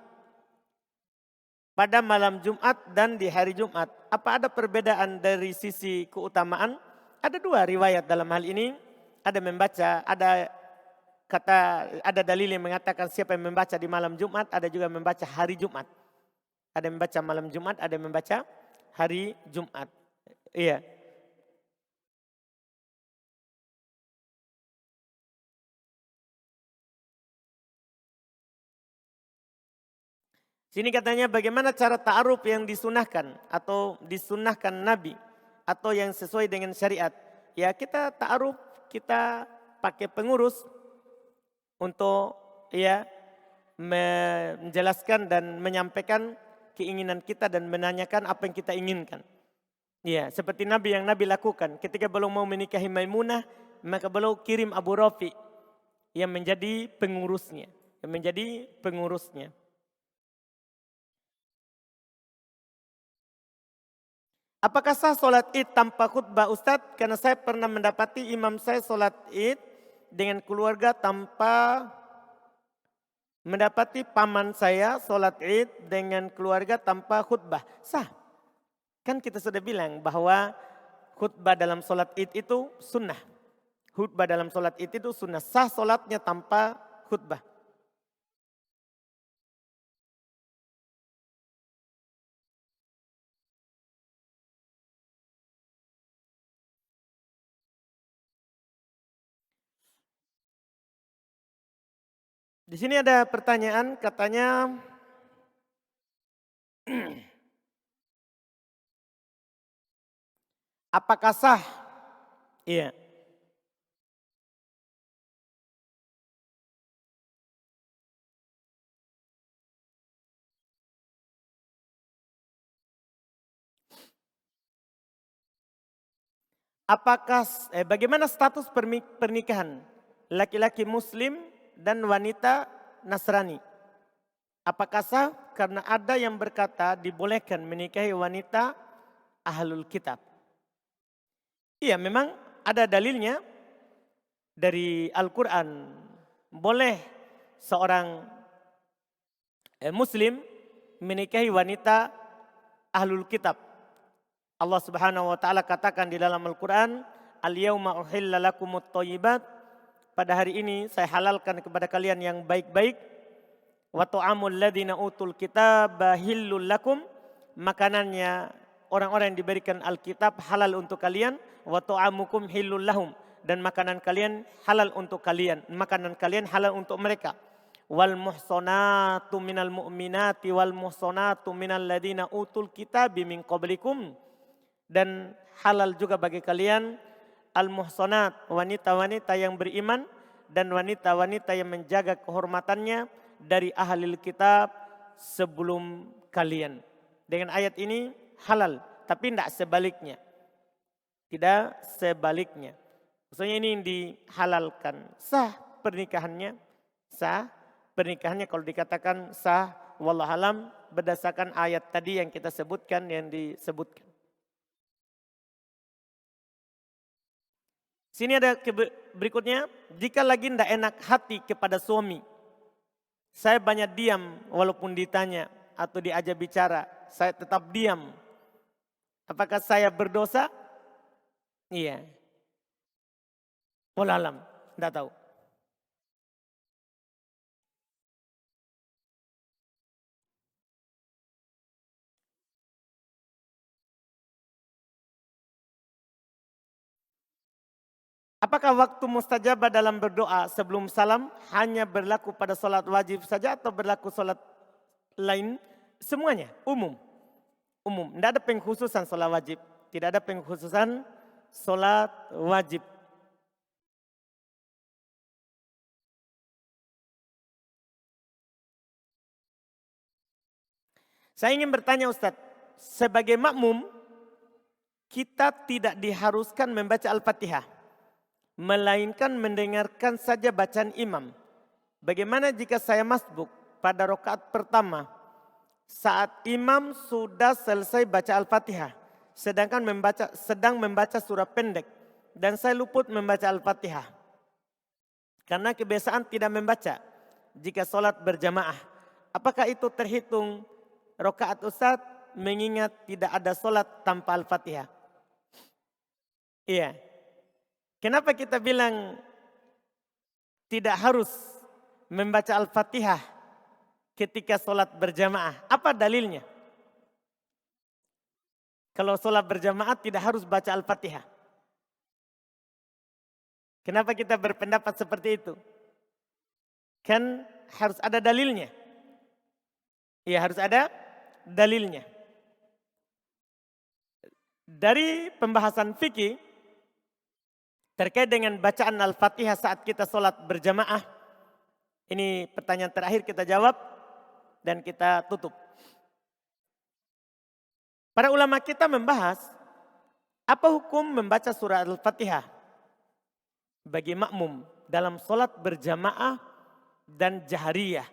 pada malam Jumat dan di hari Jumat. Apa ada perbedaan dari sisi keutamaan? Ada dua riwayat dalam hal ini. Ada membaca, ada dalil yang mengatakan siapa yang membaca di malam Jumat, ada juga membaca hari Jumat. Ada yang membaca malam Jumat, ada yang membaca hari Jumat. Iya. Sini katanya bagaimana cara ta'aruf yang disunahkan atau disunahkan Nabi atau yang sesuai dengan syariat. Ya kita ta'aruf, kita pakai pengurus untuk ya menjelaskan dan menyampaikan keinginan kita dan menanyakan apa yang kita inginkan. Ya seperti Nabi yang Nabi lakukan ketika belum mau menikahi Maimunah, maka beliau kirim Abu Rafi yang menjadi pengurusnya. Apakah sah sholat id tanpa khutbah Ustadz? Karena saya pernah mendapati imam saya sholat id dengan keluarga tanpa mendapati paman saya sholat id dengan keluarga tanpa khutbah. Sah. Kan kita sudah bilang bahwa khutbah dalam sholat id itu sunnah. Khutbah dalam sholat id itu sunnah. Sah sholatnya tanpa khutbah. Di sini ada pertanyaan katanya apakah sah? Iya. Bagaimana status pernikahan laki-laki muslim dan wanita Nasrani? Apakah sah? Karena ada yang berkata dibolehkan menikahi wanita ahlul kitab. Iya memang ada dalilnya dari Al-Quran. Boleh seorang muslim menikahi wanita ahlul kitab. Allah Subhanahu wa taala katakan di dalam Al-Qur'an, "Al-yauma uhilla lakumut thayyibat." Pada hari ini saya halalkan kepada kalian yang baik-baik. Wa ta'amul ladzina utul kitaba hillul lakum. Makanannya orang-orang yang diberikan Alkitab halal untuk kalian. Wa ta'amukum hillul lahum. Dan makanan kalian halal untuk kalian. Makanan kalian halal untuk mereka. Wal muhsanatu minal mu'minati wal muhsanatu minal ladzina utul kitabi min qablikum. Dan halal juga bagi kalian al-muhsanat, wanita-wanita yang beriman dan wanita-wanita yang menjaga kehormatannya dari ahli kitab sebelum kalian. Dengan ayat ini halal, tapi tidak sebaliknya. Tidak sebaliknya. Maksudnya ini yang dihalalkan. Sah pernikahannya, kalau dikatakan sah, wallahualam berdasarkan ayat tadi yang kita sebutkan, yang disebutkan. Sini ada berikutnya, jika lagi tidak enak hati kepada suami, saya banyak diam walaupun ditanya atau diajak bicara, saya tetap diam. Apakah saya berdosa? Iya. Wallahu alam, tidak tahu. Apakah waktu mustajabah dalam berdoa sebelum salam hanya berlaku pada sholat wajib saja atau berlaku sholat lain? Semuanya, umum. Umum, tidak ada pengkhususan sholat wajib. Tidak ada pengkhususan sholat wajib. Saya ingin bertanya Ustadz, sebagai makmum kita tidak diharuskan membaca Al-Fatihah, melainkan mendengarkan saja bacaan imam. Bagaimana jika saya masbuk pada rakaat pertama saat imam sudah selesai baca Al-Fatihah, sedangkan sedang membaca surah pendek dan saya luput membaca Al-Fatihah karena kebiasaan tidak membaca jika sholat berjamaah. Apakah itu terhitung rakaat Ustaz mengingat tidak ada sholat tanpa Al-Fatihah? Iya. Kenapa kita bilang tidak harus membaca Al-Fatihah ketika sholat berjamaah? Apa dalilnya? Kalau sholat berjamaah tidak harus baca Al-Fatihah. Kenapa kita berpendapat seperti itu? Kan harus ada dalilnya. Iya, harus ada dalilnya. Dari pembahasan fikih terkait dengan bacaan Al-Fatihah saat kita sholat berjamaah, ini pertanyaan terakhir kita jawab dan kita tutup. Para ulama kita membahas apa hukum membaca surah Al-Fatihah bagi makmum dalam sholat berjamaah dan jahriyah.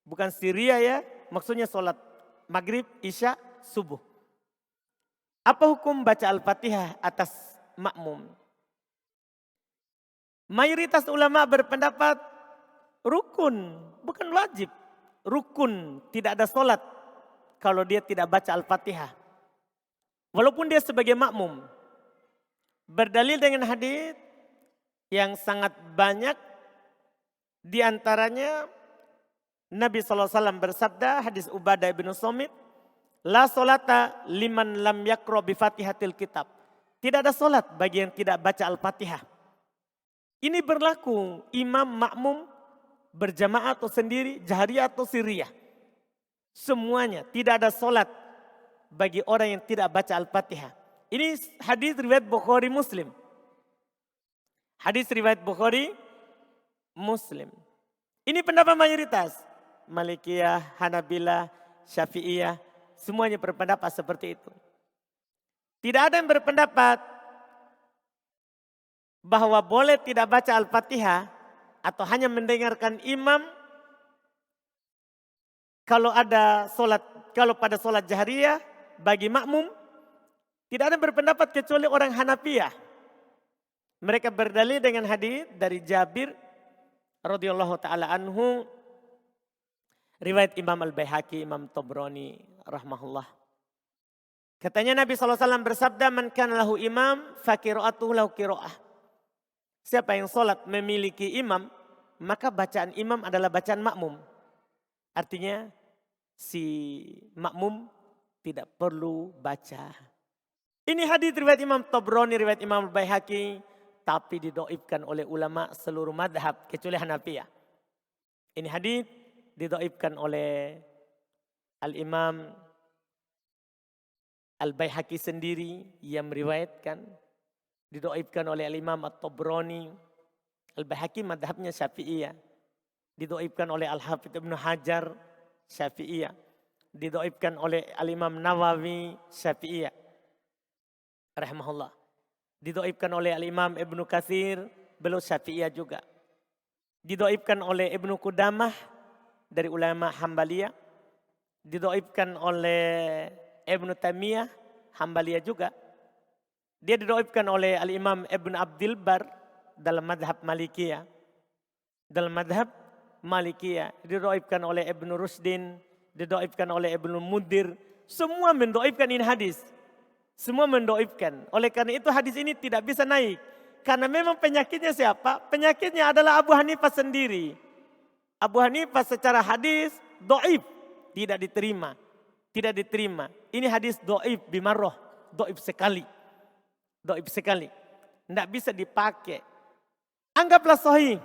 Bukan siriyah ya, maksudnya sholat maghrib, isya, subuh. Apa hukum baca Al-Fatihah atas makmum? Mayoritas ulama berpendapat rukun, bukan wajib. Rukun, tidak ada sholat kalau dia tidak baca Al-Fatihah. Walaupun dia sebagai makmum. Berdalil dengan hadis yang sangat banyak, di antaranya Nabi SAW bersabda, hadis Ubadah bin Somit, la sholata liman lam yakro bi fatihatil kitab. Tidak ada solat bagi yang tidak baca Al-Fatihah. Ini berlaku imam makmum berjamaah atau sendiri, jahriyah atau siriyah. Semuanya tidak ada solat bagi orang yang tidak baca Al-Fatihah. Ini hadis riwayat Bukhari Muslim. Hadis riwayat Bukhari Muslim. Ini pendapat mayoritas. Malikiyah, Hanabilah, Syafi'iyah, semuanya berpendapat seperti itu. Tidak ada yang berpendapat bahwa boleh tidak baca Al-Fatihah atau hanya mendengarkan imam kalau pada solat jahriyah bagi makmum. Tidak ada yang berpendapat kecuali orang Hanafiyah. Mereka berdalil dengan hadis dari Jabir radhiyallahu taala anhu, riwayat Imam Al-Baihaqi, Imam Tabrani rahmahullah. Katanya Nabi SAW bersabda, man kana lahu imam fa qiraatuhu lahu qiraah. Siapa yang sholat memiliki imam, maka bacaan imam adalah bacaan makmum. Artinya si makmum tidak perlu baca. Ini hadis riwayat Imam Tabrani, riwayat Imam Al-Baihaqi, tapi didoibkan oleh ulama seluruh madhab kecuali Hanafiyah. Ini hadis didoibkan oleh Al-Imam Al-Baihaqi sendiri yang meriwayatkan, didoibkan oleh Al-Imam At-Tabrani. Al-Baihaqi madhabnya Syafi'iyah. Didoibkan oleh Al-Hafidh Ibnu Hajar, Syafi'iyah. Didoibkan oleh Al-Imam Nawawi, Syafi'iyah rahimahullah. Didoibkan oleh Al-Imam Ibnu Katsir, beliau Syafi'iyah juga. Didoibkan oleh Ibnu Qudamah dari ulama Hambaliyah. Didoibkan oleh Ibnu Taimiyah, Hambaliyah juga. Dia didoibkan oleh Al-Imam Ibn Abdil Bar dalam madhab Malikiyah. Dalam madhab Malikiyah. Didoibkan oleh Ibn Rushdin, didoibkan oleh Ibn Mudir. Semua mendoibkan ini hadis. Semua mendoibkan. Oleh karena itu hadis ini tidak bisa naik. Karena memang penyakitnya siapa? Penyakitnya adalah Abu Hanifah sendiri. Abu Hanifah secara hadis doib. Tidak diterima. Tidak diterima. Ini hadis doib bimarroh. Doib sekali. Doib sekali. Tidak bisa dipakai. Anggaplah sahih.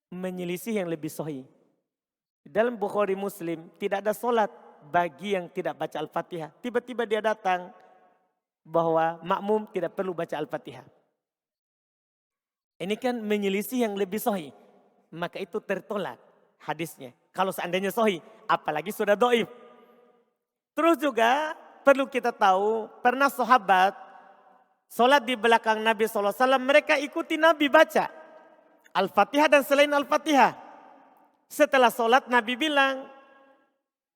Menyelisih yang lebih sahih. Dalam Bukhari Muslim tidak ada solat bagi yang tidak baca Al-Fatihah. Tiba-tiba dia datang bahwa makmum tidak perlu baca Al-Fatihah. Ini kan menyelisih yang lebih sahih. Maka itu tertolak hadisnya. Kalau seandainya sahih, apalagi sudah doib. Terus juga perlu kita tahu, pernah sahabat solat di belakang Nabi SAW, mereka ikuti Nabi baca Al-Fatihah dan selain Al-Fatihah. Setelah solat Nabi bilang,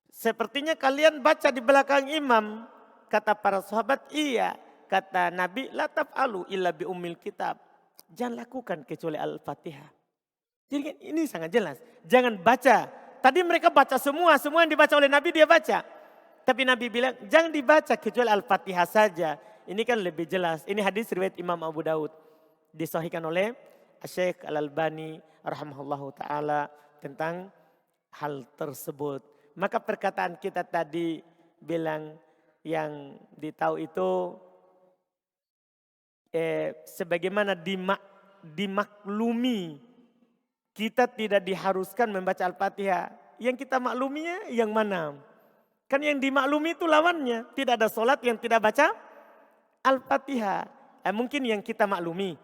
sepertinya kalian baca di belakang imam. Kata para sahabat, iya. Kata Nabi, la taf'alu illa bi ummil kitab. Jangan lakukan kecuali Al-Fatihah. Jadi kan ini sangat jelas. Jangan baca. Tadi mereka baca semua yang dibaca oleh Nabi dia baca. Tapi Nabi bilang, jangan dibaca kecuali Al-Fatihah saja. Ini kan lebih jelas. Ini hadis riwayat Imam Abu Daud. Disahihkan oleh Syekh Al-Albani rahimahullahu ta'ala tentang hal tersebut. Maka perkataan kita tadi bilang yang ditahu itu sebagaimana dimaklumi kita tidak diharuskan membaca Al-Fatihah. Yang kita makluminya yang mana? Kan yang dimaklumi itu lawannya. Tidak ada solat yang tidak baca Al-Fatihah. Mungkin yang kita maklumi.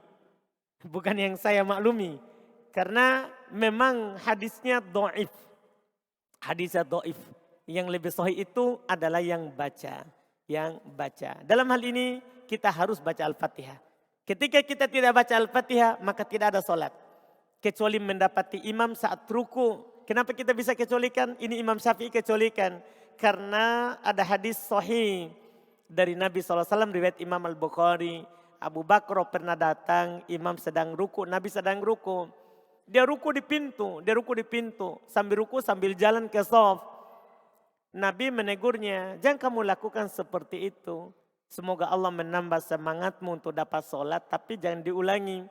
Bukan yang saya maklumi. Karena memang hadisnya do'if. Hadisnya do'if. Yang lebih sahih itu adalah yang baca. Yang baca. Dalam hal ini kita harus baca Al-Fatihah. Ketika kita tidak baca Al-Fatihah maka tidak ada solat. Kecuali mendapati imam saat ruku. Kenapa kita bisa kecualikan? Ini Imam Syafi'i kecualikan. Karena ada hadis sahih dari Nabi SAW riwayat Imam Al-Bukhari. Abu Bakar pernah datang, imam sedang ruku, Nabi sedang ruku. Dia ruku di pintu, sambil ruku sambil jalan ke shaf. Nabi menegurnya, jangan kamu lakukan seperti itu. Semoga Allah menambah semangatmu untuk dapat sholat, tapi jangan diulangi.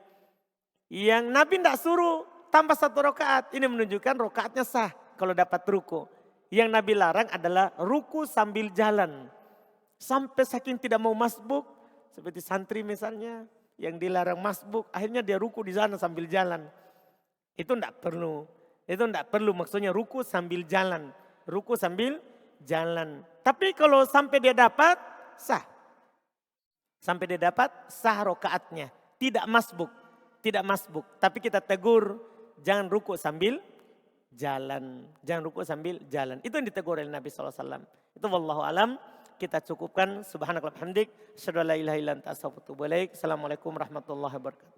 Yang Nabi tidak suruh tambah 1 rakaat, ini menunjukkan rakaatnya sah kalau dapat ruku. Yang Nabi larang adalah ruku sambil jalan. Sampai saking tidak mau masbuk, seperti santri misalnya, yang dilarang masbuk, akhirnya dia ruku di sana sambil jalan. Itu tidak perlu. Itu tidak perlu, maksudnya ruku sambil jalan. Ruku sambil jalan. Tapi kalau sampai dia dapat, sah. Sampai dia dapat, sah rakaatnya. Tidak masbuk. Tidak masbuk. Tapi kita tegur, jangan ruku sambil jalan. Jangan ruku sambil jalan. Itu yang ditegur oleh Nabi SAW. Itu wallahu alam. Kita cukupkan. Subhanakallahumma hamdik. Asyhadu an la ilaha illa anta astaghfiruka wa atubu ilaik. Assalamualaikum warahmatullahi wabarakatuh.